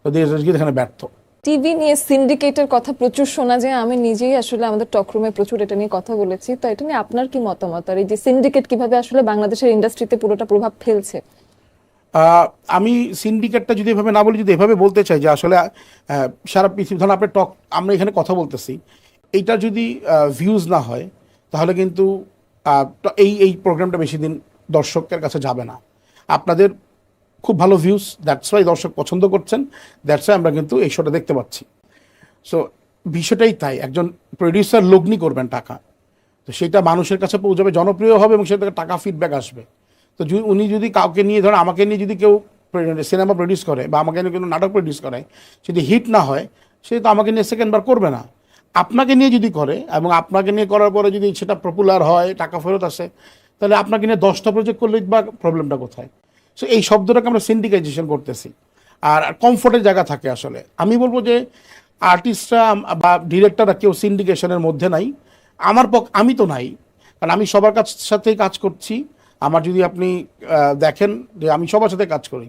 তো ডিরেক্টরস গিল্ড এখানে ব্যর্থ।
টিভি নিয়ে সিন্ডিকেটের কথা প্রচুর শোনা যায়, আমি নিজেই আসলে আমাদের টকরুমে প্রচুর এটা নিয়ে কথা বলেছি। তো এটা নিয়ে আপনার কি মতামত, আর এই যে সিন্ডিকেট কিভাবে আসলে বাংলাদেশের ইন্ডাস্ট্রিতে পুরোটা প্রভাব ফেলছে?
আমি সিন্ডিকেটটা যদি এভাবে না বলি, যদি এভাবে বলতে চাই যে আসলে সারা পৃথিবী, ধরুন আপনার আমরা এখানে কথা বলতেছি, এইটা যদি ভিউজ না হয় তাহলে কিন্তু এই প্রোগ্রামটা বেশি দিন দর্শকের কাছে যাবে না। আপনাদের খুব ভালো ভিউজ, দ্যাটস ওয়াই দর্শক পছন্দ করছেন, দ্যাটস ওয়াই আমরা কিন্তু এই শোটা দেখতে পাচ্ছি। সো বিষয়টাই তাই, একজন প্রডিউসার লগ্নি করবেন টাকা, তো সেটা মানুষের কাছে পৌঁছাবে, জনপ্রিয় হবে এবং সেটা থেকে টাকা ফিডব্যাক আসবে। তো উনি যদি কাউকে নিয়ে, ধরেন আমাকে নিয়ে যদি কেউ সিনেমা প্রডিউস করে বা আমাকে নিয়ে কোনো নাটক প্রডিউস করে, যদি হিট না হয় সে তো আমাকে নিয়ে সেকেন্ডবার করবে না। আপনাকে নিয়ে যদি করে এবং আপনাকে নিয়ে করার পরে যদি সেটা পপুলার হয়, টাকা ফেরত আসে, তাহলে আপনাকে নিয়ে 10টা প্রজেক্ট করলে বা প্রবলেমটা কোথায়? সো এই শব্দটাকে আমরা সিন্ডিকেশন করতেছি, আর কমফোর্টের জায়গা থাকে। আসলে আমি বলবো যে আর্টিস্টরা বা ডিরেক্টররা কেউ সিন্ডিকেশনের মধ্যে নাই। আমি তো নাই, কারণ আমি সবার সাথেই কাজ করছি। আমার যদি আপনি দেখেন যে আমি সবার সাথে কাজ করি,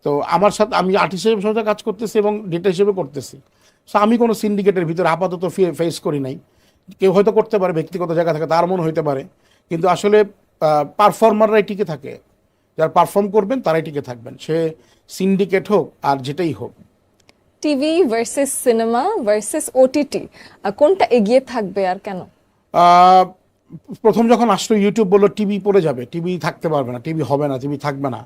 তো আমার সাথে আমি আর্টিস্ট হিসেবে সাথে কাজ করতেছি এবং ডিরেক্টর হিসেবে করতেছি। সো আমি কোনো সিন্ডিকেটের ভিতরে আপাতত ফেস করি নাই। কেউ হয়তো করতে পারে, ব্যক্তিগত জায়গা থেকে তার মনে হইতে পারে, কিন্তু আসলে পারফর্মাররাই টিকে থাকে। যারা পারফর্ম করবেন তারাই টিকে থাকবেন, সে সিন্ডিকেট হোক আর যেটাই হোক।
TV versus cinema versus OTT, কোনটা এগিয়ে থাকবে আর কেন?
প্রথম যখন আসলো ইউটিউব বললো টিভি পড়ে যাবে, টিভি থাকতে পারবে না, টিভি হবে না, টিভি থাকবে না।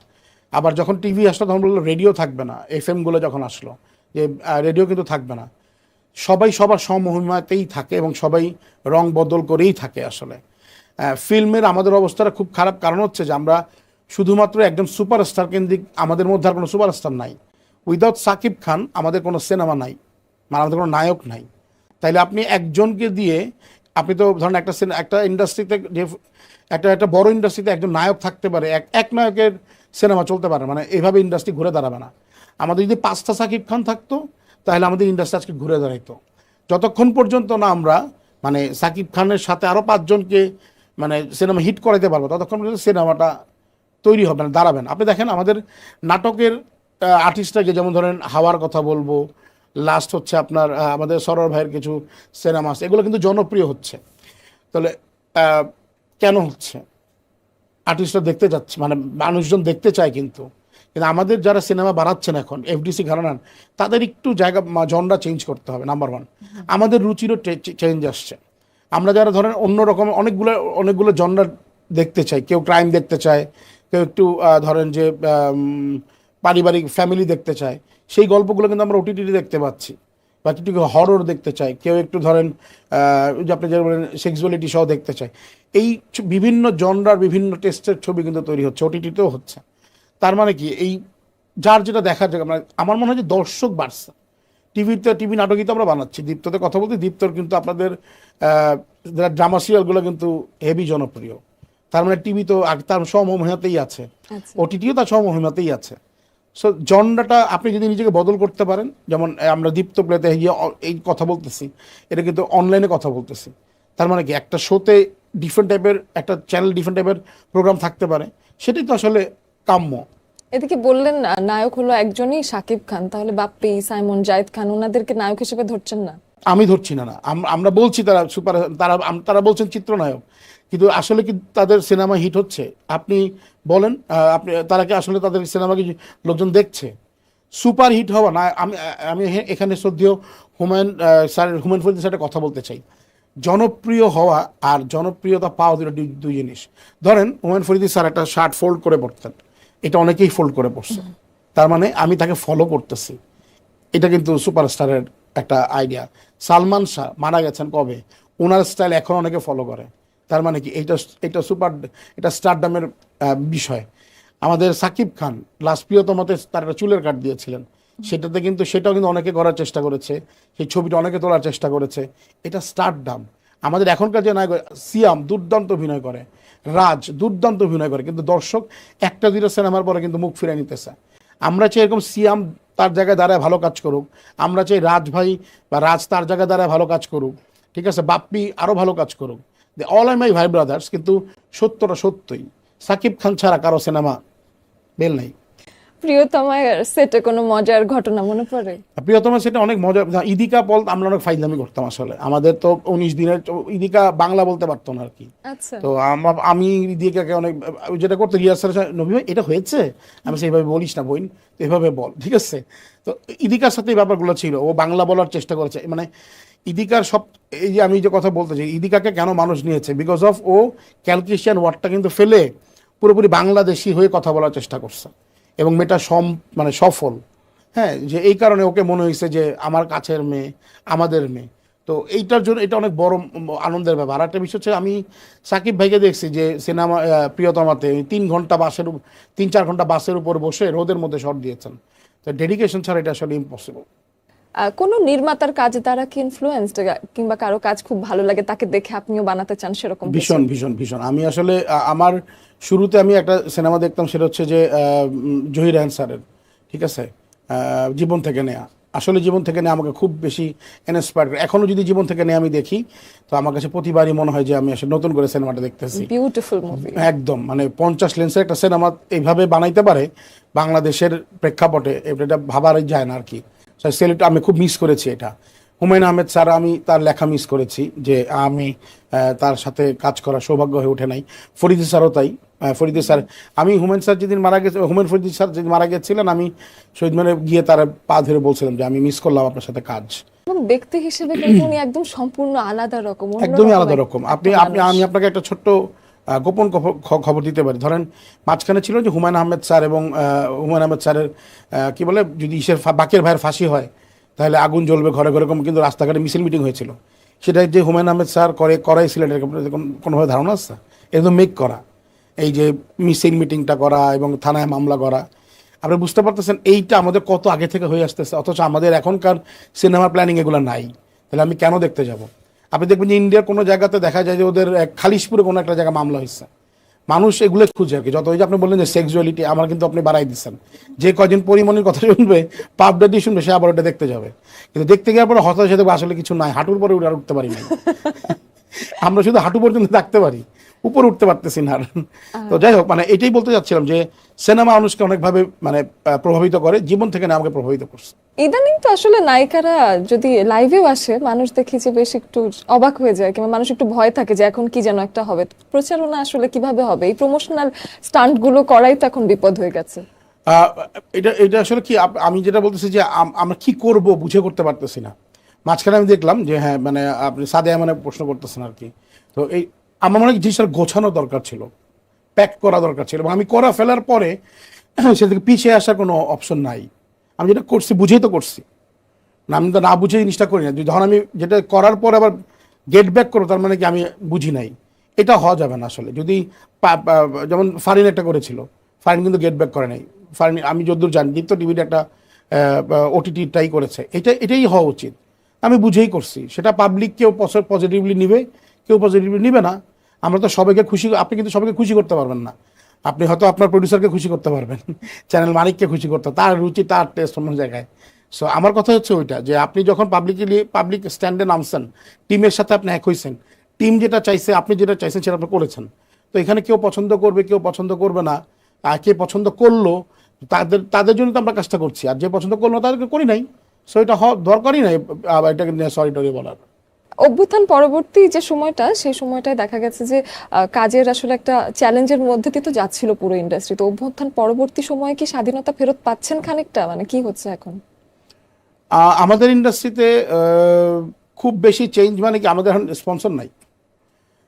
আবার যখন টিভি আসলো তখন বললো রেডিও থাকবে না। এফএমগুলো যখন আসলো যে রেডিও কিন্তু থাকবে না। সবাই সবার সমমহিমাতেই থাকে এবং সবাই রং বদল করেই থাকে। আসলে ফিল্মের আমাদের অবস্থাটা খুব খারাপ, কারণ হচ্ছে যে আমরা শুধুমাত্র একজন সুপারস্টার কেন্দ্রিক, আমাদের মধ্যে আর কোনো সুপারস্টার নাই। উইদাউট সাকিব খান আমাদের কোনো সিনেমা নাই, মানে আমাদের কোনো নায়ক নাই। তাইলে আপনি একজনকে দিয়ে, আপনি তো ধরেন একটা ইন্ডাস্ট্রিতে যে একটা বড় ইন্ডাস্ট্রিতে একজন নায়ক থাকতে পারে, এক নায়কের সিনেমা চলতে পারে, মানে এভাবে ইন্ডাস্ট্রি ঘুরে দাঁড়াবে না। আমাদের যদি 5টা সাকিব খান থাকতো তাহলে আমাদের ইন্ডাস্ট্রি আজকে ঘুরে দাঁড়াইতো। যতক্ষণ পর্যন্ত না আমরা মানে সাকিব খানের সাথে আরও 5 জনকে মানে সিনেমা হিট করাইতে পারবো, ততক্ষণ পর্যন্ত সিনেমাটা তৈরি হবে না, দাঁড়াবে না। আপনি দেখেন আমাদের নাটকের আর্টিস্টটাকে, যেমন ধরেন হাওয়ার কথা বলবো, লাস্ট হচ্ছে আপনার আমাদের সরোয়ার ভাইয়ের কিছু সিনেমা আছে, এগুলো কিন্তু জনপ্রিয় হচ্ছে। তাহলে কেন হচ্ছে? আর্টিস্টরা দেখতে যাচ্ছে, মানে মানুষজন দেখতে চায়, কিন্তু আমাদের যারা সিনেমা বানাচ্ছেন এখন এফডিসি ঘরানার, তাদের একটু জায়গা জনরা চেঞ্জ করতে হবে। নাম্বার 1, আমাদের রুচিরও চেঞ্জ আসছে। আমরা যারা ধরেন অন্য রকম অনেকগুলো জনরা দেখতে চাই, কেউ ক্রাইম দেখতে চায়, কেউ একটু ধরেন যে পারিবারিক ফ্যামিলি দেখতে চায়, সেই গল্পগুলো কিন্তু আমরা ওটিটিতে দেখতে পাচ্ছি। বা একটু হরর দেখতে চায়, কেউ একটু ধরেন যে আপনি যেটা বলেন সেক্সুয়ালিটি সহ দেখতে চায়। এই বিভিন্ন জনরার বিভিন্ন টেস্টের ছবি কিন্তু তৈরি হচ্ছে, ওটিটিতেও হচ্ছে। তার মানে কি, এই যার যেটা দেখার জায়গা, মানে আমার মনে হয় যে দর্শক বাড়ছে। টিভি নাটকই তো আমরা বানাচ্ছি, দীপ্ততে কথা বলতে, দীপ্তর কিন্তু আপনাদের ড্রামা সিরিয়ালগুলো কিন্তু হেভি জনপ্রিয়। তার মানে টিভি তো তার সমমহিমাতেই আছে,
আচ্ছা।
ওটিটিও তার সমমহিমাতেই আছে। সো জনরাটা আপনি যদি নিজেকে বদল করতে পারেন, যেমন আমরা দীপ্ত প্লেতে গিয়ে এই কথা বলতেছি, এটা কিন্তু অনলাইনে কথা বলতেছি। তার মানে কি, একটা শোতে ডিফারেন্ট টাইপের, একটা চ্যানেল ডিফারেন্ট টাইপের প্রোগ্রাম থাকতে পারে, সেটাই তো আসলে কাম্য।
এদিকে বললেন নায়ক হলো একজনই শাকিব খান, তাহলে বাপ্পি, সাইমন, জায়েদ খান ওনাদেরকে নায়ক হিসেবে ধরছেন না?
আমি ধরছি না, আমরা বলছি তারা সুপার, তারা বলছেন চিত্রনায়ক, কিন্তু আসলে কি তাদের সিনেমা হিট হচ্ছে? আপনি বলেন, আপনি তারা কি আসলে তাদের সিনেমা কি লোকজন দেখছে? সুপার হিট হওয়া না, আমি আমি এখানে শ্রদ্ধেয় হুমায়ুন ফরিদের সাথে কথা বলতে চাই। জনপ্রিয় হওয়া আর জনপ্রিয়তা পাওয়া দুই জিনিস। ধরেন হুমায়ুন ফরিদি স্যার একটা শার্ট ফোল্ড করে পড়তেন, এটা অনেকেই ফোল্ড করে পড়ছে, তার মানে আমি তাকে ফলো করতেছি, এটা কিন্তু সুপারস্টারের একটা আইডিয়া। সালমান শাহ মারা গেছেন কবে, ওনার স্টাইল এখন অনেকে ফলো করে, তার মানে কি এটা এটা স্টারডামের বিষয়। আমাদের সাকিব খান লাস্ট প্রিয়তমাতে তার একটা চুলের কাট দিয়েছিলেন, সেটাও কিন্তু অনেকে করার চেষ্টা করেছে, সেই ছবিটা অনেকে তোলার চেষ্টা করেছে, এটা স্টারডাম। আমাদের এখনকার যে নায়ক সিয়াম দুর্দান্ত অভিনয় করে, রাজ দুর্দান্ত অভিনয় করে, কিন্তু দর্শক একটা দুটো সিনেমার পরে কিন্তু মুখ ফিরে নিতেছে। আমরা চাই এরকম সিয়াম তার জায়গায় দাঁড়ায় ভালো কাজ করুক, আমরা চাই রাজ ভাই বা রাজ তার জায়গায় দাঁড়ায় ভালো কাজ করুক, ঠিক আছে, বাপ্পি আরও ভালো কাজ করুক, দে অল আর মাই ভাই ব্রাদার্স। কিন্তু সত্যটা সত্যই, সাকিব খান ছাড়া কারো সিনেমা বেল নাই।
প্রিয়তমার সেটে কোনো মজার ঘটনা মনে পড়ে?
প্রিয়তমা সেটা অনেক মজা, ইদিকা বল আমরা অনেক ফাইজলামি করতাম আসলে। আমাদের তো 19 দিনের ইদিকা বাংলা বলতে পারতো না আর কি।
আচ্ছা।
তো আমি ইদিকাকে অনেক যেটা করতে রিহার্সাল, নবী ভাই এটা হয়েছে, আমি সেইভাবে বলিস না বোন, এভাবে বল, ঠিক আছে। তো ইদিকার সাথে এই ব্যাপারগুলো ছিল, ও বাংলা বলার চেষ্টা করেছে, মানে ইদিকার সব, এই যে আমি যে কথা বলতে চাই, ইদিকাকে কেন মানুষ নিয়েছে, বিকজ অফ ও ক্যালকুলেশন ওয়ার্ডটা কিন্তু ফেলে পুরোপুরি বাংলাদেশি হয়ে কথা বলার চেষ্টা করছে, এবং মেয়েটা মানে সফল। হ্যাঁ, যে এই কারণে ওকে মনে হয়েছে যে আমার কাছের মেয়ে, আমাদের মেয়ে। তো এইটার জন্য এটা অনেক বড় আনন্দের ব্যাপার। আর একটা বিষয় হচ্ছে, আমি সাকিব ভাইকে দেখছি যে সিনেমা প্রিয়তমাতে 3-4 ঘন্টা বাসের উপর বসে রোদের মধ্যে শট দিয়েছেন। তো ডেডিকেশন ছাড়া এটা আসলে ইম্পসিবল।
কোনো নির্মাতার কাজ দ্বারা কি ইনফ্লুয়েন্সড, কিংবা কারো কাজ খুব ভালো লাগে তাকে দেখে আপনিও বানাতে চান সেরকম কিছু?
ভীষণ ভীষণ ভীষণ। আমি আসলে আমার শুরুতে আমি একটা সিনেমা দেখতাম, সেটা হচ্ছে যে জহির রায়হান স্যারের, ঠিক আছে, জীবন থেকে নেয়া। আসলে জীবন থেকে নেয়া আমাকে খুব বেশি ইন্সপায়ার করে। এখনও যদি জীবন থেকে নেয়া আমি দেখি, তো আমার কাছে প্রতিবারই মনে হয় যে আমি আসলে নতুন করে সিনেমাটা দেখতেছি।
বিউটিফুল মুভি
একদম, মানে 50 লেন্সের একটা সিনেমা এইভাবে বানাইতে পারে বাংলাদেশের প্রেক্ষাপটে, এটা ভাবারই যায় না আর কি। সেলিট আমি খুব মিস করেছি এটা। হুমায়ুন আহমেদ স্যার, আমি তার লেখা মিস করেছি, যে আমি তার সাথে কাজ করার সৌভাগ্য হয়ে ওঠে নাই। ফরিদি স্যারও তাই। ফরিদি স্যার, আমি হুমায়ুন স্যার যেদিন মারা গেছে, হুমায়ুন ফরিদি স্যার যেদিন মারা গেছিলেন, আমি শহীদ মিনারে গিয়ে তার পা ধরে বলছিলাম যে আমি মিস করলাম আপনার সাথে কাজ।
এবং ব্যক্তি হিসেবে কিন্তু উনি একদম সম্পূর্ণ আলাদা রকম,
একদমই আলাদা রকম। আমি আপনাকে একটা ছোট্ট গোপন খবর দিতে পারি। ধরেন মাঝখানে ছিল যে হুমায়ুন আহমেদ স্যার এবং হুমায়ুন আহমেদ স্যারের কি বলে, যদি বাকের ভাইয়ের ফাঁসি হয় তাহলে আগুন জ্বলবে ঘরে ঘরে, কিন্তু রাস্তাঘাটে মিছিল মিটিং হয়েছিল। সেটা যে হুমায়ুন আহমেদ স্যার করাইছিলেন, কোনোভাবে ধারণা আছে? একদম মেক করা, এই যে মিছিল মিটিংটা করা এবং থানায় মামলা করা, আপনি বুঝতে পারতেছেন এইটা আমাদের কত আগে থেকে হয়ে আসতেছে, অথচ আমাদের এখনকার সিনেমা প্ল্যানিং এগুলো নাই। তাহলে আমি কেন দেখতে যাব? আপনি দেখবেন যে ইন্ডিয়ার কোনো জায়গাতে দেখা যায় যে ওদের খালিশপুরে কোনো একটা জায়গায় মামলা হয়েছে, মানুষ এগুলো খুঁজে আর কি। যত ওই যে আপনি বললেন যে সেক্সুয়ালিটি, আমার কিন্তু আপনি বাড়াই দিচ্ছেন, যে কয়জন পরিমণির কথা শুনবে, পাবডা দিয়ে শুনবে, সে আবার ওটা দেখতে যাবে, কিন্তু দেখতে গিয়ে পরে হতাশ হয়ে দেখবে আসলে কিছু নাই, হাঁটুর পরে উঠে আর উঠতে পারি না। আমরা শুধু হাঁটু পর্যন্ত থাকতে পারি, উপরে উঠতে পারতেছি না। তো যাই হোক, মানে এটাই বলতে চাচ্ছিলাম যে সিনেমা মানুষকে অনেকভাবে মানে প্রভাবিত করে, জীবন থেকে না আমাকে প্রভাবিত করছে।
ইদানিং তো আসলে নায়িকারা যদি লাইভেও আসে, মানুষ দেখি যে বেশ একটু অবাক হয়ে যায়, কিংবা মানুষ একটু ভয় থাকে যে এখন কি যেন একটা হবে, প্রচারণা আসলে কিভাবে হবে, এই প্রমোশনাল স্টান্ট গুলো করাই তো এখন বিপদ হয়ে গেছে।
এটা আসলে কি, আমি যেটা বলতেছি যে আমরা কি করব বুঝে করতে পারতেছি না। মাঝখানে আমি দেখলাম যে হ্যাঁ, মানে আপনি সাদে মানে প্রশ্ন করতেছেন আর কি। তো এই আমার মনে হয় জিনিসটা গোছানো দরকার ছিল, প্যাক করা দরকার ছিল, এবং আমি করা ফেলার পরে সে থেকে পিছিয়ে আসার কোনো অপশন নাই। আমি যেটা করছি বুঝেই তো করছি, না, আমি তো না বুঝে জিনিসটা করি না। যখন আমি যেটা করার পর আবার গেট ব্যাক করবো, তার মানে কি আমি বুঝি নাই, এটা হওয়া যাবে না আসলে। যদি যেমন ফারিন একটা করেছিল, ফারিন কিন্তু গেট ব্যাক করে নাই। ফারিন আমি যদ্দূর জানি দীপ্ত টিভির একটা ওটিটি ট্রাই করেছে, এটাই হওয়া উচিত। আমি বুঝেই করছি, সেটা পাবলিক কেউ পজিটিভলি নিবে, কেউ পজিটিভলি নিবে না। আমরা তো সবাইকে খুশি, আপনি কিন্তু সবাইকে খুশি করতে পারবেন না। আপনি হয়তো আপনার প্রডিউসারকে খুশি করতে পারবেন, চ্যানেল মালিককে খুশি করতে, তার রুচি তার টেস্ট অন্য জায়গায়। সো আমার কথা হচ্ছে ওইটা, যে আপনি যখন পাবলিক স্ট্যান্ডে নামছেন, টিমের সাথে আপনি এক হয়েছেন, টিম যেটা চাইছে, আপনি যেটা চাইছেন সেটা আপনি করেছেন। তো এখানে কেউ পছন্দ করবে, কেউ পছন্দ করবে না, আর কে পছন্দ করলো তাদের জন্য তো আমরা কাজটা করছি, আর যে পছন্দ করলো না তাদেরকে করি নাই। সো এটা দরকারই নাই এটাকে নিয়ে সরি টরি বলার।
অভ্যুত্থান পরবর্তী যে সময়টা, সেই সময়টায় দেখা গেছে যে কাজের আসলে একটা চ্যালেঞ্জের মধ্যে দিয়ে তো যাচ্ছিল পুরো ইন্ডাস্ট্রি। তো অভ্যুত্থান পরবর্তী সময়ে কি স্বাধীনতা ফেরত পাচ্ছেন খানিকটা, মানে কি হচ্ছে এখন?
আমাদের ইন্ডাস্ট্রিতে খুব বেশি চেঞ্জ মানে কি, আমাদের এখন স্পন্সর নাই,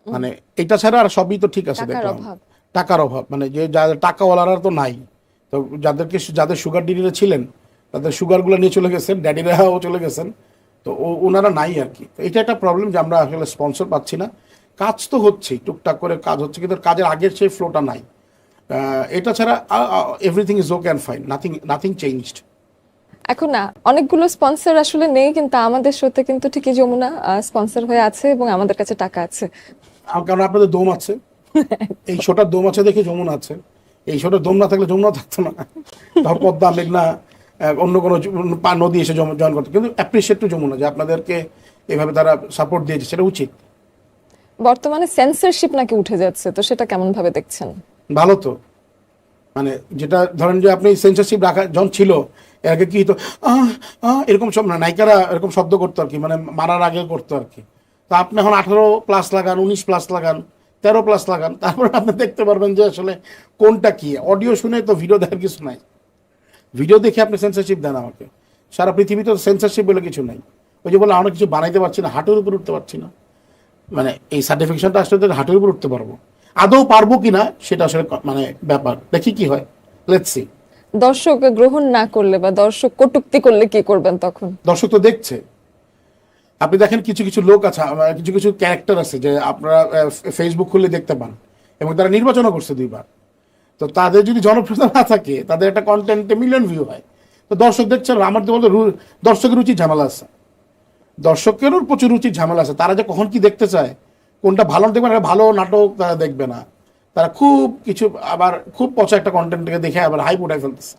মানে এটা ছাড়া আর সবই তো ঠিক আছে।
টাকার
দেখলাম
অভাব।
টাকার অভাব, মানে যে যাদের টাকাওয়ালারা তো নাই। তো যাদের সুগার ডিডিরা ছিলেন, তাদের সুগারগুলো নিয়ে চলে গেছেন, ড্যাডিরাও চলে গেছেন। তো ওনারা নাই আর কি। তো এটা একটা প্রবলেম যে আমরা আসলে স্পন্সর পাচ্ছি না। কাজ তো হচ্ছেই, টুকটাক করে কাজ হচ্ছে, কিন্তু কাজের আগের সেই ফ্লোটা নাই। এটা ছাড়া everything is okay and fine, nothing changed.
এখন না অনেকগুলো স্পন্সর আসলে নেই, কিন্তু আমাদের শোতে কিন্তু ঠিকই যমুনা স্পন্সর হয়ে আছে এবং আমাদের কাছে টাকা আছে।
কারণ আপনাদের দম আছে, এই শোটার দম আছে দেখে যমুনা আছে। এই শোটার দম না থাকলে যমুনা থাকতো না। ধর পদ্মা, মেঘনা, অন্য কোনো নদী এসে জয়েন করতো। কিন্তু অ্যাপ্রিসিয়েট টু যমুনা, যে আপনাদেরকে এভাবে তারা সাপোর্ট দিয়েছে, সেটা উচিত।
বর্তমানে সেন্সরশিপ নাকি উঠে যাচ্ছে, তো সেটা কেমন ভাবে দেখছেন?
ভালো তো, মানে যেটা ধরেন যে আপনি সেন্সরশিপ রাখা যখন ছিল, এর আগে কি তো এরকম সব না, নায়িকারা এরকম শব্দ করতো আর কি, মানে মারার আগে করতো আর কি। তো আপনি এখন 18+ লাগান, 19+ লাগান, 13+ লাগান, তারপরে আপনি দেখতে পারবেন যে আসলে কোনটা কি। অডিও শুনে তো ভিডিও দেখার কিছু নাই, ভিডিও দেখে আপনি সেন্সরশিপ দেন আমাকে। সারা পৃথিবীতে সেন্সরশিপ বলে কিছু নাই। ওই যে বলে আমরা কিছু বানাইতে পারছি না, হাঁটুর উপর উঠতে পারছি না, মানে এই সার্টিফিকেশনটা আসলে তো হাঁটুর উপর উঠতে পারবো, আদৌ পারবো কিনা সেটা আসলে মানে ব্যাপার, দেখি কি হয়, লেটস সি।
দর্শক গ্রহণ না করলে বা দর্শক কটূক্তি করলে কি করবেন তখন?
দর্শক তো দেখছে। আপনি দেখেন কিছু কিছু লোক আছে, কিছু কিছু ক্যারেক্টার আছে যে আপনারা ফেসবুক খুললে দেখতে পান, এবং তারা নির্বাচনও করছে 2বার। তো তাদের যদি জনপ্রিয়তা না থাকে, তাদের একটা কন্টেন্টে মিলিয়ন ভিউ হয়, তো দর্শক দেখছে। আমার তো বলতে দর্শকের রুচি ঝামেলা আছে, দর্শকেরও প্রচুর রুচির ঝামেলা আছে। তারা যে কখন কি দেখতে চায়, কোনটা ভালো দেখবে না, ভালো নাটক তারা দেখবে না, তারা খুব কিছু আবার খুব পচা একটা কন্টেন্টকে দেখে আবার হাইপ উঠাই ফেলতেছে।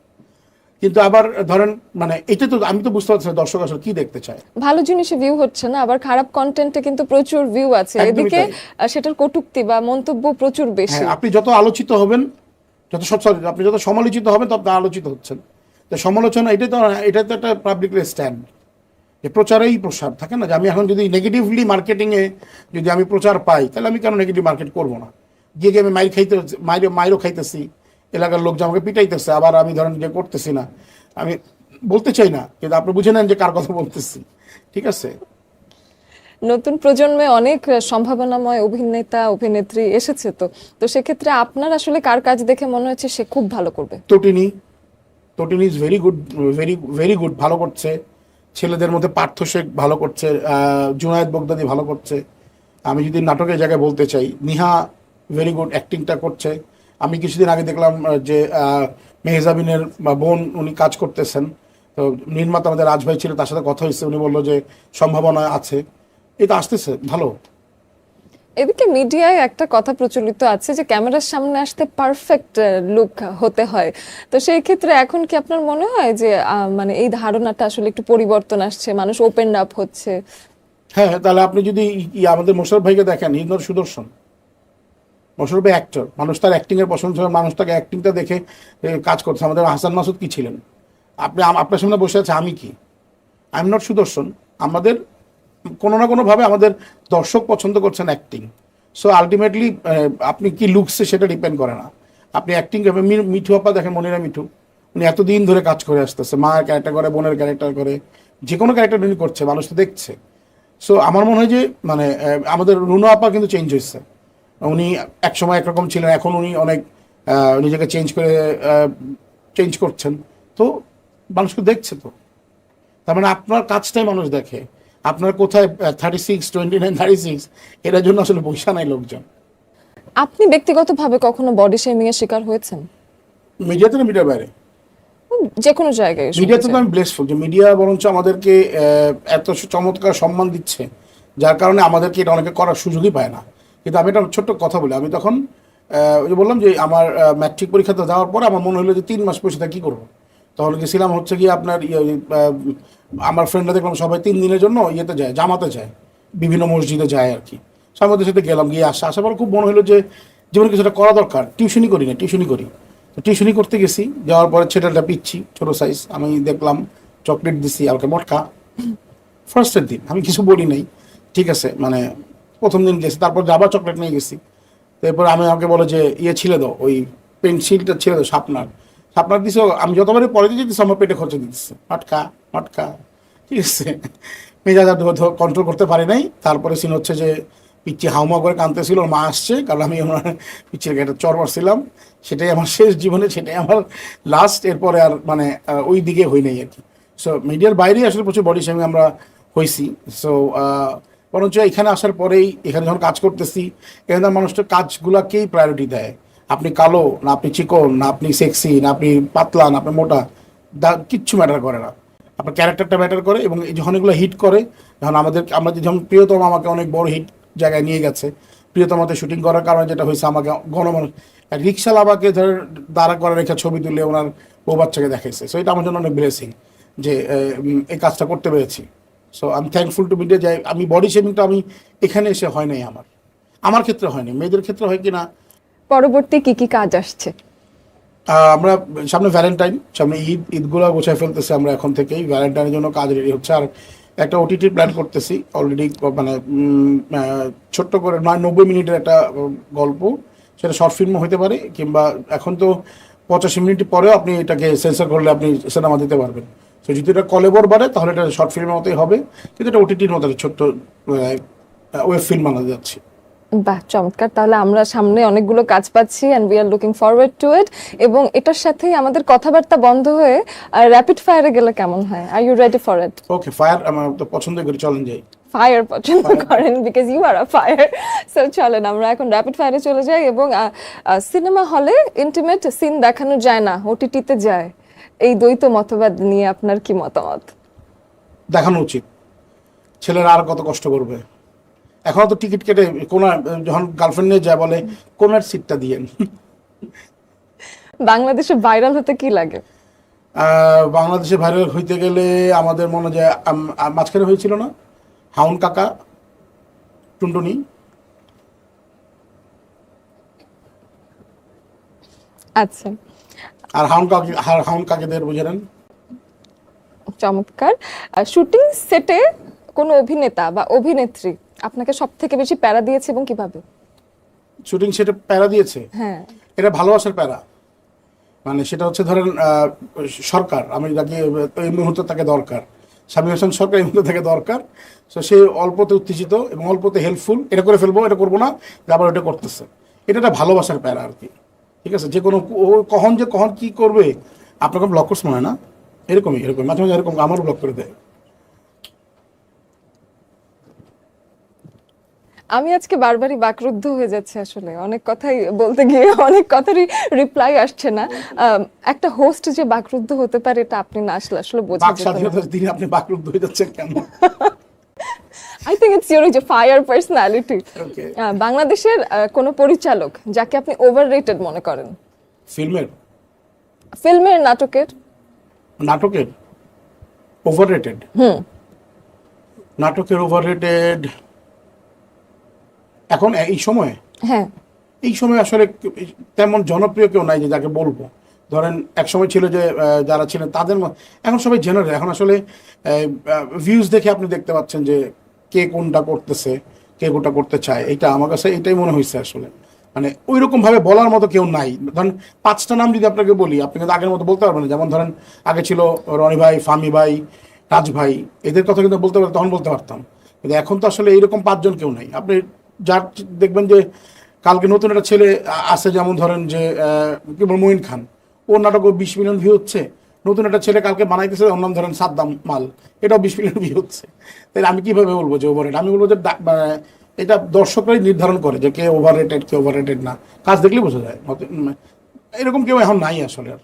কিন্তু আবার ধরেন, মানে এটা তো আমি তো বুঝতে পারছি না দর্শক আসলে কি দেখতে চায়।
ভালো জিনিসে ভিউ হচ্ছে না, আবার খারাপ কন্টেন্টে কিন্তু প্রচুর ভিউ আছে,
একদমই
এদিকে
তাই।
সেটার কটূক্তি বা মন্তব্য প্রচুর বেশি।
হ্যাঁ, আপনি যত আলোচিত হবেন, আপনি যত সমালোচিত হবেন, তত আলোচিত হচ্ছেন। তো সমালোচনা এটা তো একটা পাবলিক স্ট্যান্ড, যে প্রচারেই প্রসার থাকে না। যে আমি এখন যদি নেগেটিভলি মার্কেটিংয়ে যদি আমি প্রচার পাই, তাহলে আমি কেন নেগেটিভ মার্কেট করবো না? গিয়ে আমি মাইরও খাইতেছি, এলাকার লোক যে আমাকে পিটাইতেছে, আবার আমি ধরেন যে করতেছি না, আমি বলতে চাই না, কিন্তু আপনি বুঝে নেন যে কার কথা বলতেছি। ঠিক আছে।
নতুন প্রজন্মে অনেক সম্ভাবনাময় অভিনেতা অভিনেত্রী এসেছে, তো তো সেক্ষেত্রে আপনার আসলে কার কাজ দেখে মনে হচ্ছে সে খুব ভালো করবে?
Tatini is very good, very very good, ভালো করছে। ছেলেদের মধ্যে পার্থ শেখ ভালো করছে, জুনায়েদ বগদাদি ভালো করছে। আমি যদি নাটকের জায়গায় বলতে চাই, নিহা ভেরি গুড, অ্যাক্টিংটা করছে। আমি কিছুদিন আগে দেখলাম যে মেহজাবিনের বোন উনি কাজ করতেছেন। তো নির্মাতা আমাদের রাজভাই ছিল, তার সাথে কথা হয়েছে, উনি বললো যে সম্ভাবনা আছে, এটা আসতেছে ভালো।
এদিকে মিডিয়ায় একটা কথা প্রচলিত আছে যে ক্যামেরার সামনে আসতে পারফেক্ট লুক হতে হয়। তো সেই ক্ষেত্রে এখন কি আপনার মনে হয় যে মানে এই ধারণাটা আসলে একটু পরিবর্তন আসছে, মানুষ ওপেন আপ হচ্ছে?
হ্যাঁ, তাহলে আপনি যদি আমাদের মোশাররফ ভাইকে দেখেন, ইজ নট সুদর্শন। মোশাররফ ভাই অ্যাক্টর, মানুষ তার অ্যাক্টিংয়ের পছন্দ, মানুষ তাকে অ্যাক্টিংটা দেখে কাজ করছে। আমাদের হাসান মাসুদ কি ছিলেন? আপনার সামনে বসে আছে, আমি কি? আই এম নট সুদর্শন। আমাদের কোনো না কোনোভাবে আমাদের দর্শক পছন্দ করছেন অ্যাক্টিং। সো আলটিমেটলি আপনি কি লুকসে সেটা ডিপেন্ড করে না, আপনি অ্যাক্টিং করবেন। মিঠু আপা দেখেন, মনিরা মিঠু, উনি এতদিন ধরে কাজ করে আসতেছে, মায়ের ক্যারেক্টার করে, বোনের ক্যারেক্টার করে, যে কোনো ক্যারেক্টার উনি করছে, মানুষ তো দেখছে। সো আমার মনে হয় যে মানে আমাদের রুনা আপা কিন্তু চেঞ্জ হয়েছে। উনি একসময় একরকম ছিলেন, এখন উনি অনেক নিজেকে চেঞ্জ করছেন। তো মানুষকে দেখছে তো। তার মানে আপনার কাজটাই মানুষ দেখে, আপনার কোথায় 36, 29, 36 এটার জন্য আসলে পয়সা নাই লোকজন।
আপনি ব্যক্তিগতভাবে কখনো বডি শেমিং এর শিকার হয়েছেন?
মিডিয়াতে না মিডিয়ার বাইরে?
যে কোনো জায়গায় শুনতে
মিডিয়াতে তো
চাই।
আমি ব্লেসফুল যে মিডিয়া বরঞ্চ আমাদেরকে এত চমৎকার সম্মান দিচ্ছে, যার কারণে আমাদেরকে এটা অনেকে করার সুযোগই পায় না। কিন্তু আমি একটা ছোট্ট কথা বলি, আমি তখন ওই যে বললাম যে আমার ম্যাট্রিক পরীক্ষাতে যাওয়ার পরে আমার মনে হলো যে 3 মাস বসে কী করবো। তখন গেছিলাম হচ্ছে গিয়ে আপনার আমার ফ্রেন্ডরা দেখলাম সবাই 3 দিনের জন্য ইয়েতে যায়, জামাতে যায়, বিভিন্ন মসজিদে যায় আর কি। আমাদের সাথে গেলাম, গিয়ে আসার পর খুব মনে হলো যে জীবনে কিছুটা করা দরকার। টিউশনি করি না, টিউশনি করি। টিউশনি করতে গেছি, যাওয়ার পরে ছেলেটা পিচ্ছি, ছোটো সাইজ। আমি দেখলাম, চকলেট দিছি, হালকা মটকা। ফার্স্টের দিন আমি কিছু বলি নাই, ঠিক আছে, মানে প্রথম দিন গেছি, তারপর আবার চকলেট নিয়ে গেছি। তারপর আমাকে বলে যে ছিলে দাও, ওই পেন্সিলটা ছিলে দাও, শার্পনার দিছে। আমি যতবারই পরে দিয়ে দিচ্ছি আমার পেটে খরচা দিচ্ছে, মটকা মটকা, ঠিক আছে। মেজাজ কন্ট্রোল করতে পারি নাই। তারপরে সিন হচ্ছে যে পিচ্ছি হাউমা করে কাঁদতেছিল, ওর মা আসছে, কারণ আমি আমার পিচ্ছির একটা চর মারছিলাম। সেটাই আমার শেষ জীবনে, সেটাই আমার লাস্ট। এরপরে আর মানে ওই দিকে হই নাই আর কি। সো মিডিয়ার বাইরেই আসলে প্রচুর বডি শেমিং আমরা হয়েছি। সো বরঞ্চ এখানে আসার পরেই, এখানে যখন কাজ করতেছি, এখানকার মানুষটা কাজগুলাকেই প্রায়োরিটি দেয়। আপনি কালো না, আপনি চিকন না, আপনি সেক্সি না, আপনি পাতলা না, আপনি মোটা, কিচ্ছু ম্যাটার করে না। আপনার ক্যারেক্টারটা ম্যাটার করে। এবং যখন এগুলো হিট করে, যখন আমরা যেমন প্রিয়তম আমাকে অনেক বড় হিট জায়গায় নিয়ে গেছে, প্রিয়তমাতে শুটিং করার কারণে যেটা হয়েছে, আমাকে গণমানুষ রিক্সাওয়ালা আমাকে ধর দাঁড়া করে রেখে ছবি তুলে ওনার বউ বাচ্চাকে দেখাইছে। সো এটা আমার জন্য অনেক ব্লেসিং যে এই কাজটা করতে পেরেছি। So I am thankful to media যে আমি বডি শেমিংটা আমি এখানে এসে হয় নাই, আমার ক্ষেত্রে হয়নি, মেয়েদের ক্ষেত্রে হয় কিনা।
পরবর্তী কি কি কাজ আসছে?
আমরা সামনে ভ্যালেন্টাইন, সামনে ঈদগুলো গোছায় ফেলতেছি আমরা এখন থেকেই। ভ্যালেন্টাইনের জন্য কাজ রেডি হচ্ছে। আর একটা ওটিটি প্ল্যান করতেছি অলরেডি, মানে ছোট্ট করে 90 মিনিটের একটা গল্প। সেটা শর্ট ফিল্মও হতে পারে, কিংবা এখন তো 85 মিনিট পরেও আপনি এটাকে সেন্সর করলে আপনি সিনেমা দিতে পারবেন। তো যদি এটা কলেবর বাড়ে তাহলে এটা শর্ট ফিল্মের মতোই হবে, কিন্তু এটা ওটিটির মতো ছোট্ট ওয়েব ফিল্ম বানাতে যাচ্ছি।
বাহ, চমৎকার। তাহলে আমরা সামনে অনেকগুলো কাজ পাচ্ছি and we are looking forward to it. এবং এটার সাথেই আমাদের কথাবার্তা বন্ধ হয়ে র্যাপিড ফায়ারে গেলে কেমন হয়? Are you ready for it?
Okay, fire আমার তো পছন্দ করি, চলেন যাই।
ফায়ার পছন্দ করেন, because you are a fire. So চলেন আমরা এখন র্যাপিড ফায়ারে চলে যাই। এবং সিনেমা হলে ইন্টিমেট সিন দেখানো যায় না, ওটিটিতে যায়। এই দ্বৈত মতবাদ নিয়ে আপনার কি মতামত?
দেখানো উচিত। ছেলেরা আর কত কষ্ট করবে? এখন তো টিকিট কেটে যখন গার্লফ্রেন্ড নিয়ে যায় বলে কোনার সিটটা দিয়েন।
বাংলাদেশে ভাইরাল হতে কি লাগে?
বাংলাদেশে ভাইরাল হইতে গেলে আমাদের মনে যায় মাঝখানে হয়েছিল না হাউন কাকা, টুনটুনি।
আচ্ছা,
আর হাউন কাকেদের বুঝে নেন।
চমৎকার। শুটিং সেটে কোনো অভিনেতা বা অভিনেত্রী আপনাকে সব থেকে বেশি প্যারা দিয়েছে এবং কিভাবে?
শুটিং সেটা প্যারা দিয়েছে,
হ্যাঁ,
এটা ভালোবাসার প্যারা। মানে সেটা হচ্ছে ধরেন সরকার, আমি যাকে এই মুহূর্তে তাকে দরকার, স্বামী হাসান সরকার এই মুহূর্তে তাকে দরকার। তো সে অল্পতে উত্তেজিত এবং অল্পতে হেল্পফুল, এটা করে ফেলবো, এটা করবো না, আবার এটা করতেছে। এটা একটা ভালোবাসার প্যারা আর কি। ঠিক আছে, যে কোনো কখন কি করবে আপনাকে ব্লক করছে মনে হয় না, এরকমই মাঝে মাঝে এরকম আমারও ব্লক করে দেয়।
আমি আজকে বারবারই বাকরুদ্ধ হয়ে যাচ্ছে। আসলে অনেক কথাই বলতে গিয়ে অনেক কথারই রিপ্লাই আসছে না। একটা হোস্ট যে বাকরুদ্ধ হতে পারে এটা আপনি না আসলে আসলে বোঝা
বাক
যেত না।
স্বাধীনতার দিনে আপনি বাকরুদ্ধ হয়ে যাচ্ছেন কেন?
আই থিংক ইটস ইউর যে ফায়ার পার্সোনালিটি।
Okay.
বাংলাদেশের কোনো পরিচালক যাকে আপনি ওভাররেটেড মনে করেন? ফিল্মের, নাটকের
ওভাররেটেড? নাটকের ওভাররেটেড এখন এই সময়ে?
হ্যাঁ,
এই সময় আসলে তেমন জনপ্রিয় কেউ নাই যে যাকে বলবো। ধরেন এক সময় ছিল যে যারা ছিলেন তাদের এখন সবাই জেনারেল। এখন আসলে ভিউজ দেখে আপনি দেখতে পাচ্ছেন যে কে কোনটা করতেছে, কে কোনটা করতে চায়। এইটা আমার কাছে এটাই মনে হয়েছে আসলে। মানে ওই রকম ভাবে বলার মতো কেউ নাই। ধরেন 5টা নাম যদি আপনাকে বলি, আপনি কিন্তু আগের মতো বলতে পারবেন না। যেমন ধরেন আগে ছিল রনি ভাই, ফামি ভাই, রাজ ভাই, এদের কথা কিন্তু বলতে পারতাম, তখন বলতে পারতাম। কিন্তু এখন তো আসলে এইরকম 5 জন কেউ নাই। আপনি যার দেখবেন যে কালকে নতুন একটা ছেলে আছে, যেমন ধরেন যে কি বল মঈন খান, ওর নাটক 20 মিলিয়ন ভিউ হচ্ছে, নতুন একটা ছেলে কালকে বানাইতেছে, ওর নাম ধরেন সাদ্দাম মাল, এটাও 20 মিলিয়ন ভিউ হচ্ছে। তাহলে আমি কিভাবে বলবো যে ওভার রেট? আমি বলবো যে এটা দর্শকরাই নির্ধারণ করে যে কে ওভার রেটেড কে ওভার রেটেড না, কাজ দেখলেই বোঝা যায়। এরকম কেউ এখন নাই আসলে আর।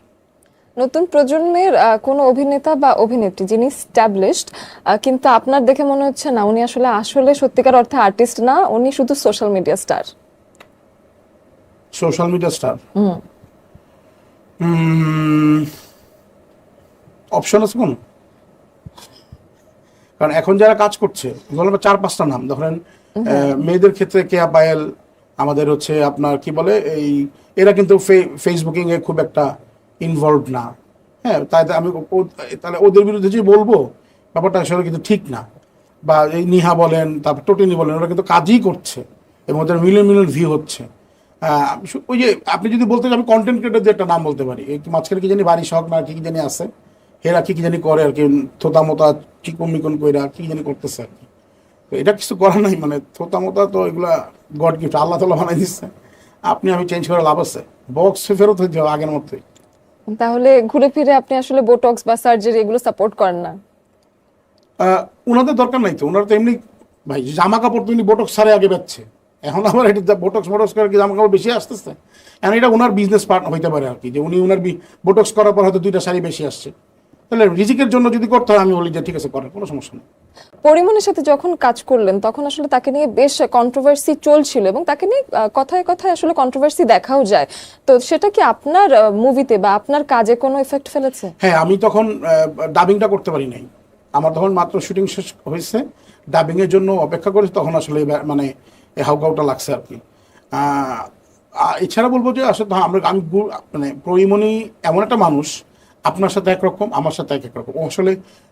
নতুন প্রজন্মের কোনো অভিনেতা বা অভিনেত্রী যিনি স্ট্যাবলিশড, কিন্তু আপনার দেখে মনে হচ্ছে না উনি আসলে আসলে সত্যিকার অর্থে আর্টিস্ট না, উনি শুধু social media star?
Social media star option আছে কোন? কারণ এখন যারা কাজ করছে ধরেন 4-5টা নাম ধরেন, মেয়েদের ক্ষেত্রে কেয়া পায়েল, আমাদের হচ্ছে আপনার কি বলে এই, এরা কিন্তু ফেসবুকিং এ খুব একটা ইনভলভ না। হ্যাঁ, তাই আমি তাহলে ওদের বিরুদ্ধে যে বলবো ব্যাপারটা আসলে কিন্তু ঠিক না। বা এই নিহা বলেন, তারপর টোটিনি বলেন, ওরা কিন্তু কাজই করছে এবং ওদের মিলিয়ন মিলিয়ন ভিউ হচ্ছে। ওই যে আপনি যদি বলতে আমি কন্টেন্ট ক্রিয়েটরদের একটা নাম বলতে পারি, একটু মাঝখানে কি জানি বাড়ি শখ না কি জানি আছে, হেরা কি জানি করে আর কি, থোতা মোতা চিকন মিকন কইরা কি জানি করতেছে আর কি। তো এটা কিছু করার নাই, মানে থোতা মোতা তো এগুলা গড গিফট, আল্লাহ তাআলা বানাই দিচ্ছে। আমি চেঞ্জ করে লাভ আছে? বক্স ফেরত হয়ে যাও আগের মতোই।
তাহলে ঘুরে ফিরে আপনি আসলে বোটক্স বা সার্জারি এগুলো সাপোর্ট করেন না?
ওনাদের দরকার নাই তো, ওনারা তো এমনি ভাই জামা কাপড় তো উনি বোটক্স ছাড়ে আগে বেচছে, এখন আবার এটা বোটক্স করে কি জামা কাপড় বেশি আসতেছে? এখন এটা ওনার বিজনেস পার্ট হইতে পারে আর কি, যে উনি ওনার বোটক্স করার পর হয়তো 2টা শাড়ি বেশি আসছে। তাহলে রিজিকের জন্য যদি করতে হয় আমি বলি যে ঠিক আছে করেন, কোনো সমস্যা নেই।
পরিমণের সাথে যখন কাজ করলেন তখন আসলে তাকে নিয়ে বেশ কন্ট্রোভার্সি চলছিল এবং তাকে নিয়ে কথায় কথায় আসলে কন্ট্রোভার্সি দেখাও যায়। তো সেটা কি আপনার মুভিতে বা আপনার কাজে কোনো এফেক্ট ফেলেছে?
হ্যাঁ, আমি তখন ডাবিংটা করতে পারি নাই, আমার তখন মাত্র শুটিং শেষ হয়েছে, ডাবিং এর জন্য অপেক্ষা করেছি, তখন আসলে মানে হাউকাউটা লাগছে আর কি। এছাড়া বলবো যে আসলে আমি মানে পরিমণি এমন একটা মানুষ, আপনার সাথে একরকম আমার সাথে এক রকম, ও আসলে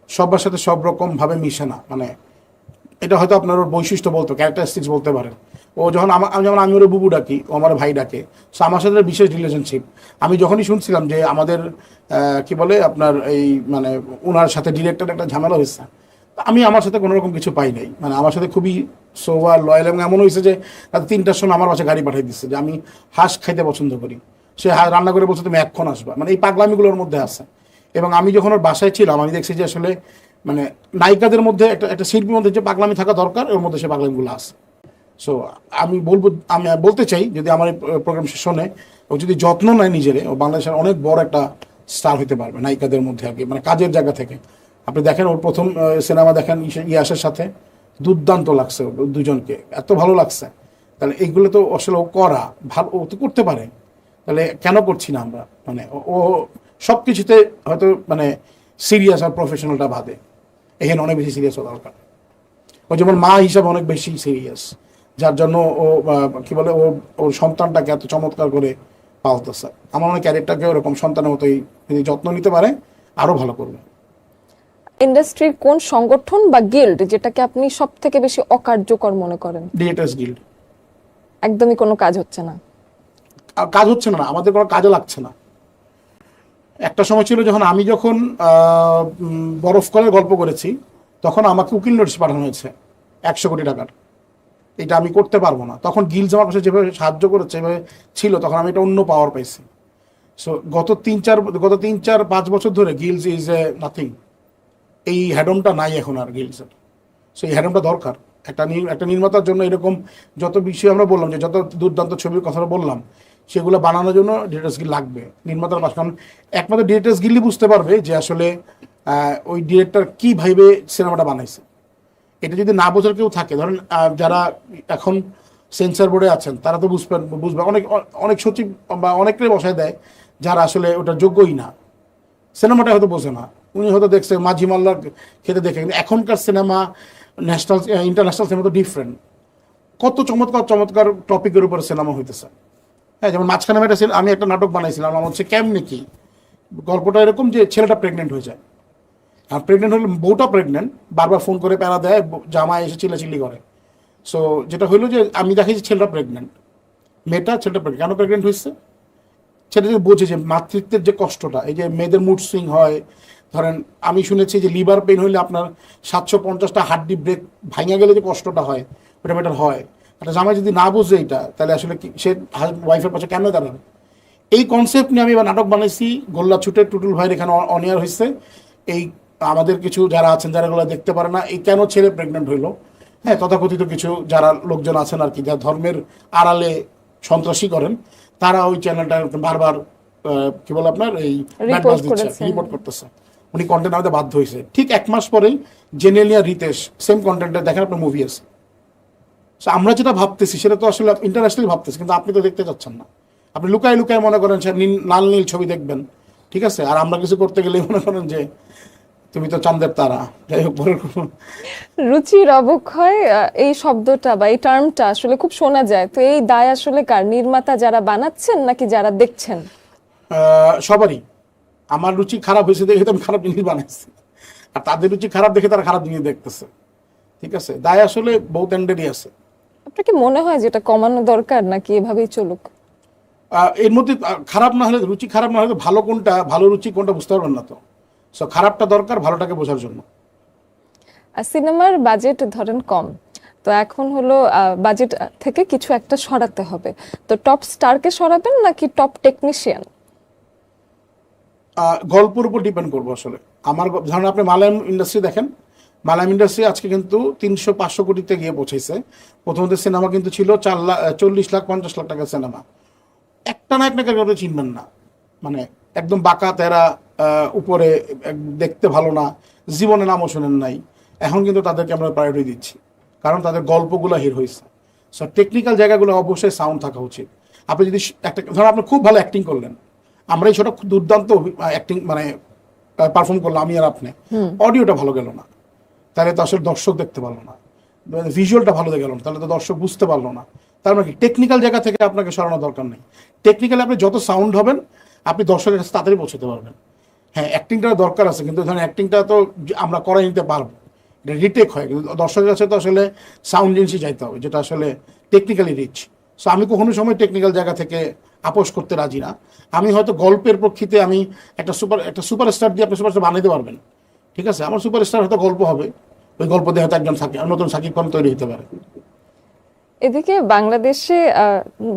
সবার সাথে সব রকম ভাবে মিশে না, মানে এটা হয়তো আপনার ওর বৈশিষ্ট্য বলতো, ক্যারেক্টারিস্টিক্স বলতে পারেন। ও যখন যেমন আমি ওর বুবু ডাকি, ও আমার ভাই ডাকে, সো আমার সাথে বিশেষ রিলেশনশিপ। আমি যখনই শুনছিলাম যে আমাদের কি বলে আপনার এই মানে ওনার সাথে ডিরেক্টর একটা ঝামেলা হয়েছে, আমি আমার সাথে কোনো রকম কিছু পাই নাই, মানে আমার সাথে খুবই সোভার লয়াল, এবং এমন হয়েছে যে রাত 3টার সময় আমার বাসায় গাড়ি পাঠিয়ে দিচ্ছে যে আমি হাঁস খাইতে পছন্দ করি, সে রান্না করে বলছে তুমি এক্ষণ আসবা, মানে এই পাগলামিগুলোর মধ্যে আছে। এবং আমি যখন ওর বাসায় ছিলাম আমি দেখছি যে আসলে মানে নায়িকাদের মধ্যে একটা শিল্পীর মধ্যে যে পাগলামি থাকা দরকার ওর মধ্যে সে পাগলামিগুলো আছে। সো আমি বলতে চাই যদি আমার এই প্রোগ্রাম শোনে, ও যদি যত্ন নেয় নিজেরে, ও বাংলাদেশের অনেক বড় একটা স্টার হতে পারবে নায়িকাদের মধ্যে আর কি, মানে কাজের জায়গা থেকে। আপনি দেখেন ওর প্রথম সিনেমা দেখেন ইয়াসের সাথে, দুর্দান্ত লাগছে দুজনকে, এত ভালো লাগছে। তাহলে এইগুলো তো আসলে ও করা ভালো, ও তো করতে পারে, তাহলে কেন করছি না আমরা? মানে ও সব কিছুতে হয়তো মানে সিরিয়াস আর প্রফেশনালটা বাদে এখানে অনেক বেশি সিরিয়াস হওয়া দরকার। ও যেমন মা হিসাবে অনেক বেশি সিরিয়াস, যার জন্য ও কি বলে ওর সন্তানটাকে এত চমৎকার করে পালতেছে। আমার মনে ক্যারেক্টারকে ওরকম সন্তানের মতোই যদি যত্ন নিতে পারে আরো ভালো করবে।
ইন্ডাস্ট্রির কোন সংগঠন বা গিল্ড যেটাকে আপনি সব থেকে বেশি অকার্যকর মনে করেন?
Directors guild.
একদমই কোনো কাজ হচ্ছে না?
কাজ হচ্ছে না, আমাদের কোনো কাজে লাগছে না। একটা সময় ছিল যখন আমি বরফ কলের গল্প করেছি, তখন আমাকে উকিল নোটিশ পাঠানো হয়েছে 100 কোটি টাকার, এটা আমি করতে পারবো না। তখন গিলস আমার পাশে যেভাবে সাহায্য করেছে, যেভাবে ছিল, তখন আমি এটা অন্য পাওয়ার পাইছি। সো গত 3-4-5 বছর ধরে গিলস ইজ এ নাথিং। এই হ্যাডমটা নাই এখন আর গিলসের। সো এই হ্যাডমটা দরকার একটা নির্মাতার জন্য। এরকম যত বিষয় আমরা বললাম, যে যত দুর্দান্ত ছবির কথা বললাম, সেগুলো বানানোর জন্য ডিরেক্টরস গিল্ড লাগবে নির্মাতার পাশে। কারণ একমাত্র ডিরেক্টরস গিল্ডই বুঝতে পারবে যে আসলে ওই ডিরেক্টর কী ভাবে সিনেমাটা বানাইছে। এটা যদি না বোঝার কেউ থাকে, ধরেন যারা এখন সেন্সর বোর্ডে আছেন, তারা তো বুঝবে। অনেক সচিব বা অনেকটাই বসায় দেয় যারা আসলে ওটা যোগ্যই না, সিনেমাটা হয়তো বোঝে না। উনি হয়তো দেখছে মাঝি মাল্লার খেতে দেখে, কিন্তু এখনকার সিনেমা ন্যাশনাল ইন্টারন্যাশনাল সিনেমা তো ডিফারেন্ট। কত চমৎকার চমৎকার টপিকের উপরে সিনেমা হইতেছে। হ্যাঁ, যেমন মাঝখানে আমি একটা নাটক বানাইছিলাম, আমার হচ্ছে কেমনে কি, গল্পটা এরকম যে ছেলেটা প্রেগনেন্ট হয়ে যায়, আর প্রেগনেন্ট হলে বউটা প্রেগনেন্ট, বারবার ফোন করে প্যারা দেয়, জামাই এসে চিল্লাচিল্লি করে। সো যেটা হইলো যে আমি দেখি যে ছেলেটা প্রেগনেন্ট, ছেলেটা প্রেগনেন্ট কেন প্রেগনেন্ট হয়েছে, সেটা যদি বোঝে যে মাতৃত্বের যে কষ্টটা, এই যে মেয়েদের মুড সুইং হয়, ধরেন আমি শুনেছি যে লিভার পেইন হইলে আপনার 750টা হাড্ডি ব্রেক ভাঙা গেলে যে কষ্টটা হয়, ওটা মেটার হয়। একটা জামাই যদি না বোঝে এটা, তাহলে আসলে সে ওয়াইফের পাশে কেন দাঁড়াবে? এই কনসেপ্ট নিয়ে আমি এবার নাটক বানাইছি, গোল্লা ছুটে টুটুল ভাইয়ের এখানে অনিয়ার হয়েছে। এই আমাদের কিছু যারা আছেন যারা এগুলো দেখতে পারে না, এই কেন ছেলে প্রেগনেন্ট হইলো, হ্যাঁ, তথাকথিত কিছু যারা লোকজন আছেন আর কি, যারা ধর্মের আড়ালে সন্ত্রাসী করেন, তারা ওই চ্যানেলটা বারবার কি বলে আপনার এই রিপোর্ট করতেছে। উনি কন্টেন্ট আমাদের বাধ্য হয়েছে। ঠিক 1 মাস পরেই জেনেলিয়া রিতেশ সেম কন্টেন্টে দেখেন আপনার মুভি আছে। আমরা যেটা ভাবতেছি সেটা তো আসলে ইন্টারন্যাশনালি ভাবতেছি, কিন্তু আপনি তো দেখতে চাচ্ছেন না। আপনি লুকায় লুকায় মনে করেন লাল নীল ছবি দেখবেন, ঠিক আছে, আর আমরা কিছু করতে গেলে মনে করেন যে তুমি তো চাঁদের তারা। যাই হোক,
রুচির অবক্ষয় এই শব্দটা বা এই টার্মটা আসলে খুব শোনা যায়, তো এই দায় আসলে কার? নির্মাতা যারা বানাচ্ছেন নাকি যারা দেখছেন?
সবারই। আমার রুচি খারাপ হয়েছে দেখে তো আমি খারাপ জিনিস বানাইছি, আর তাদের রুচি খারাপ দেখে তারা খারাপ জিনিস দেখতেছে, ঠিক আছে। দায় আসলে বহুত এন্ডেরই আছে।
আপনার কি মনে হয় যে এটা কমানো দরকার নাকি এভাবেই চলুক?
এর মধ্যে খারাপ না হলে, রুচি খারাপ না হলে ভালো কোনটা, ভালো রুচি কোনটা বুঝতে পারবেন না তো। সো খারাপটা দরকার ভালোটাকে বোঝার জন্য।
সিনেমার বাজেট ধরেন কম, তো এখন হলো বাজেট থেকে কিছু একটা সরাতে হবে, তো টপ স্টারকে সরাবেন নাকি টপ টেকনিশিয়ান?
গল্পের উপর ডিপেন্ড করবো আসলে। আমার ধরেন আপনি মালায়াম ইন্ডাস্ট্রি দেখেন, মালায়াম ইন্ডাস্ট্রি আজকে কিন্তু 300-500 কোটিতে গিয়ে পৌঁছেছে। প্রথমত সিনেমা কিন্তু ছিল 40 লাখ 50 লাখ টাকার সিনেমা। একটা না একটা কারণে চিনবেন না, মানে একদম বাঁকা তেরা, উপরে দেখতে ভালো না, জীবনে নামও শোনেন নাই। এখন কিন্তু তাদেরকে আমরা প্রায়োরিটি দিচ্ছি, কারণ তাদের গল্পগুলো হিট হয়েছে। সো টেকনিক্যাল জায়গাগুলো অবশ্যই সাউন্ড থাকা উচিত। আপনি যদি একটা ধরুন আপনি খুব ভালো অ্যাক্টিং করলেন, আমরা এই ছোট দুর্দান্ত অ্যাক্টিং মানে পারফর্ম করলাম আমি আর আপনি, অডিওটা ভালো গেল না, তাহলে তো আসলে দর্শক দেখতে পারলো না। ভিজুয়ালটা ভালো গেল না, তাহলে তো দর্শক বুঝতে পারলো না। তার মানে কি টেকনিক্যাল জায়গা থেকে আপনাকে সরানোর দরকার নেই। টেকনিক্যালি আপনি যত সাউন্ড হবেন আপনি দর্শকের কাছে তাড়াতাড়ি পৌঁছতে পারবেন। হ্যাঁ, অ্যাক্টিংটা দরকার আছে, কিন্তু ধরেন অ্যাক্টিংটা তো আমরা করাই নিতে পারবো, এটা রিটেক হয়, কিন্তু দর্শকের কাছে তো আসলে সাউন্ড জিনিসই যাইতে হবে, যেটা আসলে টেকনিক্যালি রিচ। সো আমি কখনো সময় টেকনিক্যাল জায়গা থেকে আপোষ করতে রাজি না। আমি হয়তো গল্পের প্রেক্ষিতে আমি একটা সুপারস্টার দিয়ে আপনি সুপারস্টার বানাইতে পারবেন, ঠিক আছে, আমার সুপারস্টার হয়তো গল্প হবে, ওই গল্প দিয়ে হয়তো একজন নতুন সাকিব খান তৈরি হতে পারে।
এদিকে বাংলাদেশে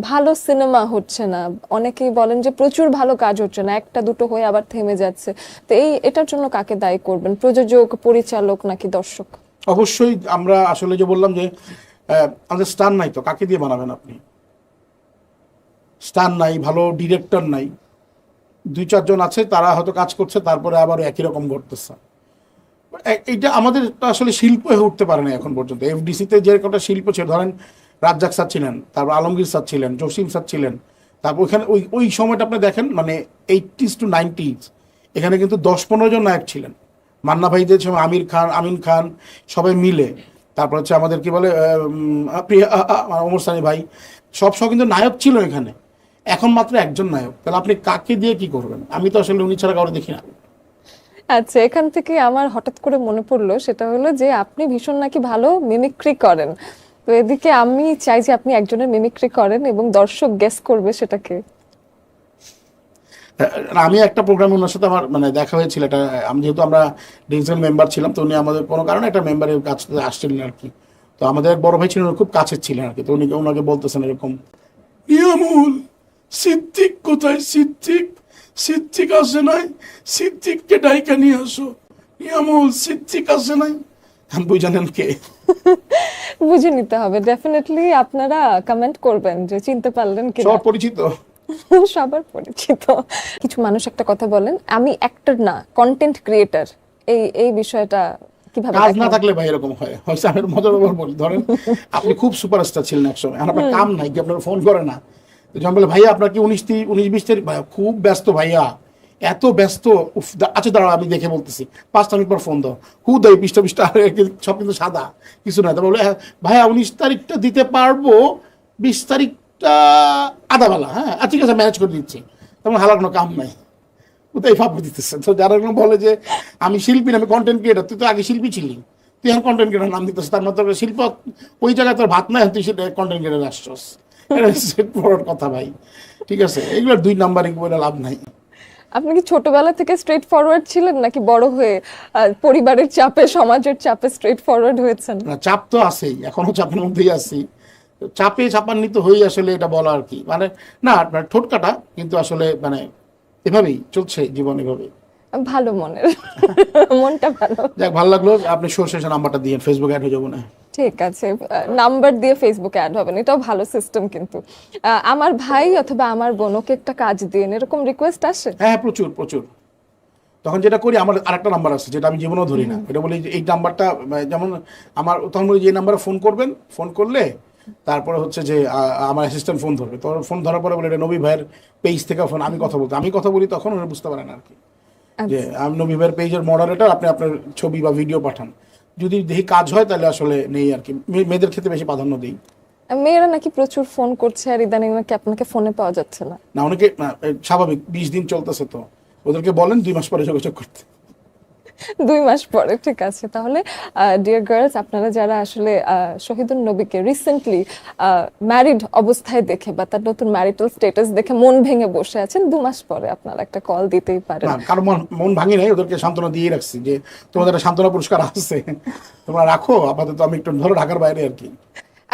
ভালো সিনেমা হচ্ছে না, অনেকেই বলেন যে প্রচুর ভালো কাজ হচ্ছে না, একটা দুটো হয়ে আবার থেমে যাচ্ছে, তো এটার জন্য কাকে দায়ী করবেন? প্রযোজক, পরিচালক নাকি দর্শক?
অবশ্যই আমরা আসলে যে বললাম যে আমাদের স্টার নাই, তো কাকে দিয়ে বানাবেন আপনি? স্টার নাই, ভালো ডিরেক্টর নাই, 2-4 জন আছে তারা হয়তো কাজ করছে, তারপরে আবার একই রকম ঘটতেছে। এইটা আমাদের আসলে শিল্প হয়ে উঠতে পারে না এখন পর্যন্ত। এফডিসিতে যে কটা শিল্প ছিল, ধরেন রাজ্জাক স্যার ছিলেন, তারপর আলমগীর স্যার ছিলেন, জসিম স্যার ছিলেন, তারপর ওইখানে ওই সময়টা আপনি দেখেন, মানে 80s to 90s এখানে কিন্তু 10-15 জন নায়ক ছিলেন। মান্না ভাইদের সময় আমির খান, আমিন খান সবাই মিলে, তারপর হচ্ছে আমাদের কি বলে প্রিয়া ওমর সানি ভাই, সব কিন্তু নায়ক ছিল এখানে। এখন মাত্র একজন নায়ক, তাহলে আপনি কাকে দিয়ে কি করবেন? আমি তো আসলে উনি ছাড়া কাউকে দেখি না।
আচ্ছা, এখান থেকে আমার হঠাৎ করে মনে পড়লো, সেটা হলো যে আপনি ভীষণ নাকি ভালো মিমিক্রি করেন, তো এদিকে আমি চাই যে আপনি একজনের মিমিক্রি করেন এবং দর্শক গেস করবে সেটাকে।
আমি একটা প্রোগ্রামে ওনার সাথে আমার মানে দেখা হয়েছিল, এটা আমি যেহেতু আমরা ডিভিশন মেম্বার ছিলাম, তো উনি আমাদের কোনো কারণে একটা মেম্বারের কাছে আসছিলেন আর কি। তো আমাদের এক বড় ভাই ছিলেন, খুব কাছের ছিলেন আর কি। তো ওনাকে বলতেছেন এরকম, নিয়ামুল সিদ্দিক কোথায়? সিদ্দিক আসে নাই, সিদ্দিককে ডাইকা নিয়ে আসো। নিয়ামুল সিদ্দিক আসে নাই, আমি বুঝ জানেন কে?
বুঝে নিতে হবে, ডেফিনেটলি আপনারা কমেন্ট করবেন যে চিনতে পারলেন কি।
সব পরিচিত,
সবার পরিচিত। কিছু মানুষ একটা কথা বলেন, আমি অ্যাক্টর না কন্টেন্ট ক্রিয়েটর, এই বিষয়টা কিভাবে?
কাজ না থাকলে ভাই এরকম হয়। হয়তো আমি মজার ব্যাপার বলি, ধরেন আপনি খুব সুপারস্টার ছিলেন এক সময়, আপনার কাম নাই, কি আপনার ফোন করে না, যখন বলে ভাইয়া আপনার কি 19-20 তারিখ, ভাইয়া খুব ব্যস্ত, ভাইয়া এত ব্যস্ত, আচ্ছা দাঁড়াও আমি দেখে বলতেছি, 5 মিনিট পর ফোন দাও, দেয় 20টা সব কিন্তু সাদা কিছু না। তারপর বলে ভাইয়া 19 তারিখটা দিতে পারবো, 20 তারিখটা আদাবেলা, হ্যাঁ ঠিক আছে ম্যানেজ করে দিচ্ছি। তেমন হালার কোনো কাম নাই, ওটাই ভাব দিতেছে। তো যারা বলে যে আমি শিল্পী না, আমি কন্টেন্ট ক্রিয়েটার, তুই তো আগে শিল্পী ছিলি, তুই এখন কন্টেন্ট ক্রিয়েটার নাম দিতেছিস, তার মতো শিল্প ওই জায়গায় তোর ভাত নাই, তুই সেটা কন্টেন্ট ক্রিয়েটার আসছস, বড় কথা ভাই, ঠিক আছে, এগুলো 2 নাম্বারিং বলে লাভ নাই।
আপনি কি ছোটবেলা থেকে স্ট্রেট ফরওয়ার্ড ছিলেন নাকি বড় হয়ে পরিবারের চাপে, সমাজের চাপে স্ট্রেট ফরওয়ার্ড হয়েছেন?
না, চাপ তো আছেই, এখনো চাপের মধ্যেই আছি। চাপে চাপান্বিত হয়ে আসলে এটা বলা আর কি, মানে না আপনার ঠোঁট কাটা, কিন্তু আসলে মানে এভাবেই চলছে জীবন, এভাবে।
ভালো মনের, মনটা ভালো।
যাক, ভালো লাগলো। আপনি সর্ষে নাম্বারটা দিয়ে ফেসবুকে অ্যাড হয়ে যাবো না?
ঠিক আছে, নাম্বার দিয়ে ফেসবুকে অ্যাড হবেন, এটাও ভালো সিস্টেম। কিন্তু আমার ভাই অথবা আমার বোনকে একটা কাজ দিন, এরকম রিকোয়েস্ট আসে?
হ্যাঁ, প্রচুর প্রচুর। তখন যেটা করি, আমার আরেকটা নাম্বার আছে যেটা আমি জীবনেও ধরি না, এটা বলি যে এই নাম্বারটা, যেমন আমার তখন বলি যে এই নাম্বারে ফোন করবেন, ফোন করলে তারপরে হচ্ছে যে আমার অ্যাসিস্ট্যান্ট ফোন ধরবে, তো ফোন ধরার পরে বলে এটা নবী ভাইয়ের পেজ থেকে ফোন, আমি কথা বলি, তখন ওরা বুঝতে পারে না আর কি, যে আমি নবী ভাইয়ের পেজের মডারেটর, আপনি আপনার ছবি বা ভিডিও পাঠান। যদি দেখি কাজ হয় তাহলে আসলে নেই আর কি, মেয়েদের ক্ষেত্রে বেশি প্রাধান্য দিই।
মেয়েরা নাকি প্রচুর ফোন করছে, আর ইদানিং নাকি আপনাকে ফোনে পাওয়া যাচ্ছে না।
না, অনেকে স্বাভাবিক, 20 দিন চলতেছে, তো ওদেরকে বলেন 2 মাস পরে যোগাযোগ করতে।
2 মাস পরে, ঠিক আছে। তাহলে ডিয়ার গার্লস, আপনারা যারা আসলে শহীদুল নবীকে রিসেন্টলি ম্যারিড অবস্থায় দেখে বা তার নতুন ম্যারিটাল স্ট্যাটাস দেখে মন ভেঙে বসে আছেন, 2 মাস পরে আপনারা একটা কল দিতেই পারেন।
না, কারো মন ভাঙি নাই, ওদেরকে সান্ত্বনা দিয়ে রাখছি যে তোমাদের একটা সান্ত্বনা পুরস্কার আছে, তোমরা রাখো আপাতত, আমি একটু ধরো ঢাকার বাইরে আর কি।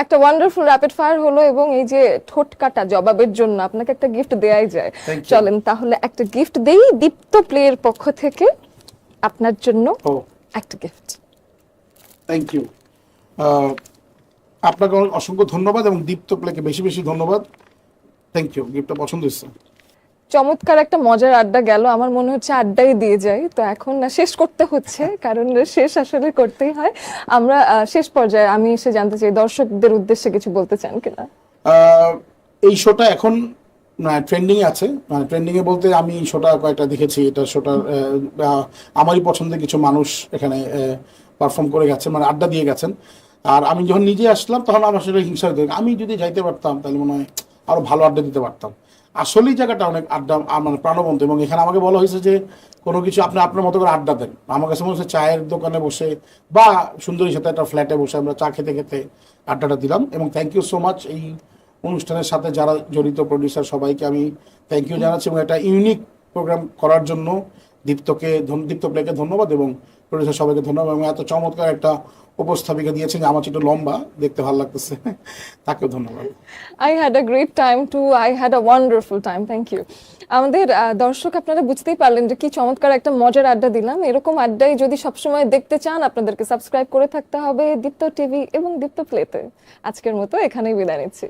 একটা ওয়ান্ডারফুল র্যাপিড ফায়ার হলো, এবং এই যে ঠোঁট কাটা জবাবের জন্য আপনাকে একটা গিফট দেয়াই যায়।
Thank you.
চলেন তাহলে একটা গিফট দেই দীপ্ত প্লেয়ের পক্ষ থেকে আপনার জন্য।
ও,
একটা গিফট।
Thank you. আপনাকে অসংখ্য ধন্যবাদ, এবং দীপ্ত প্লেকে বেশি বেশি ধন্যবাদ। থ্যাংক ইউ, গিফটটা পছন্দ হয়েছে।
চমৎকার একটা মজার আড্ডা গেল, আমার মনে হচ্ছে আড্ডাই দিয়ে যাই, তো এখন না শেষ করতে হচ্ছে, কারণ শেষ আসলে করতেই হয়। আমরা শেষ পর্যায়ে আমি এসে জানতে চাই, দর্শকদের উদ্দেশ্যে কিছু বলতে চান কিনা?
এই শোটা এখন ট্রেন্ডিং আছে, মানে ট্রেন্ডিং এ বলতে আমি শোটা কয়েকটা দেখেছি, এটা শোটার আমারই পছন্দের কিছু মানুষ এখানে পারফর্ম করে গেছেন, মানে আড্ডা দিয়ে গেছেন। আর আমি যখন নিজে আসলাম তখন আমার আসলে হিংসা হতো, আমি যদি যাইতে পারতাম তাহলে মনে হয় আরো ভালো আড্ডা দিতে পারতাম। আসলেই জায়গাটা অনেক আড্ডা, মানে প্রাণবন্ত, এবং এখানে আমাকে বলা হয়েছে যে কোনো কিছু আপনি আপনার মতো করে আড্ডা দেন। আমার কাছে মনে হচ্ছে চায়ের দোকানে বসে বা সুন্দরীর সাথে একটা ফ্ল্যাটে বসে আমরা চা খেতে খেতে আড্ডাটা দিলাম। এবং থ্যাংক ইউ সো মাচ এই অনুষ্ঠানের সাথে যারা জড়িত, প্রডিউসার সবাইকে আমি থ্যাংক ইউ জানাচ্ছি, এবং একটা ইউনিক প্রোগ্রাম করার জন্য দীপ্ত প্লেকে ধন্যবাদ, এবং প্রডিউসার সবাইকে ধন্যবাদ, এবং এত চমৎকার একটা উপস্থাপিকা দিয়েছেন যে আমার একটু লম্বা, দেখতে ভালো লাগতেছে, তাকেও ধন্যবাদ।
I had a great time too. I had a wonderful time. Thank you. আমাদের দর্শক, আপনারা বুঝতেই পারলেন যে কি চমৎকার একটা মজার আড্ডা দিলাম। এরকম আড্ডাই যদি সবসময় দেখতে চান, আপনাদেরকে সাবস্ক্রাইব করে থাকতে হবে দীপ্ত টিভি এবং দীপ্ত প্লেতে। আজকের মতো এখানেই বিদায় নিচ্ছি।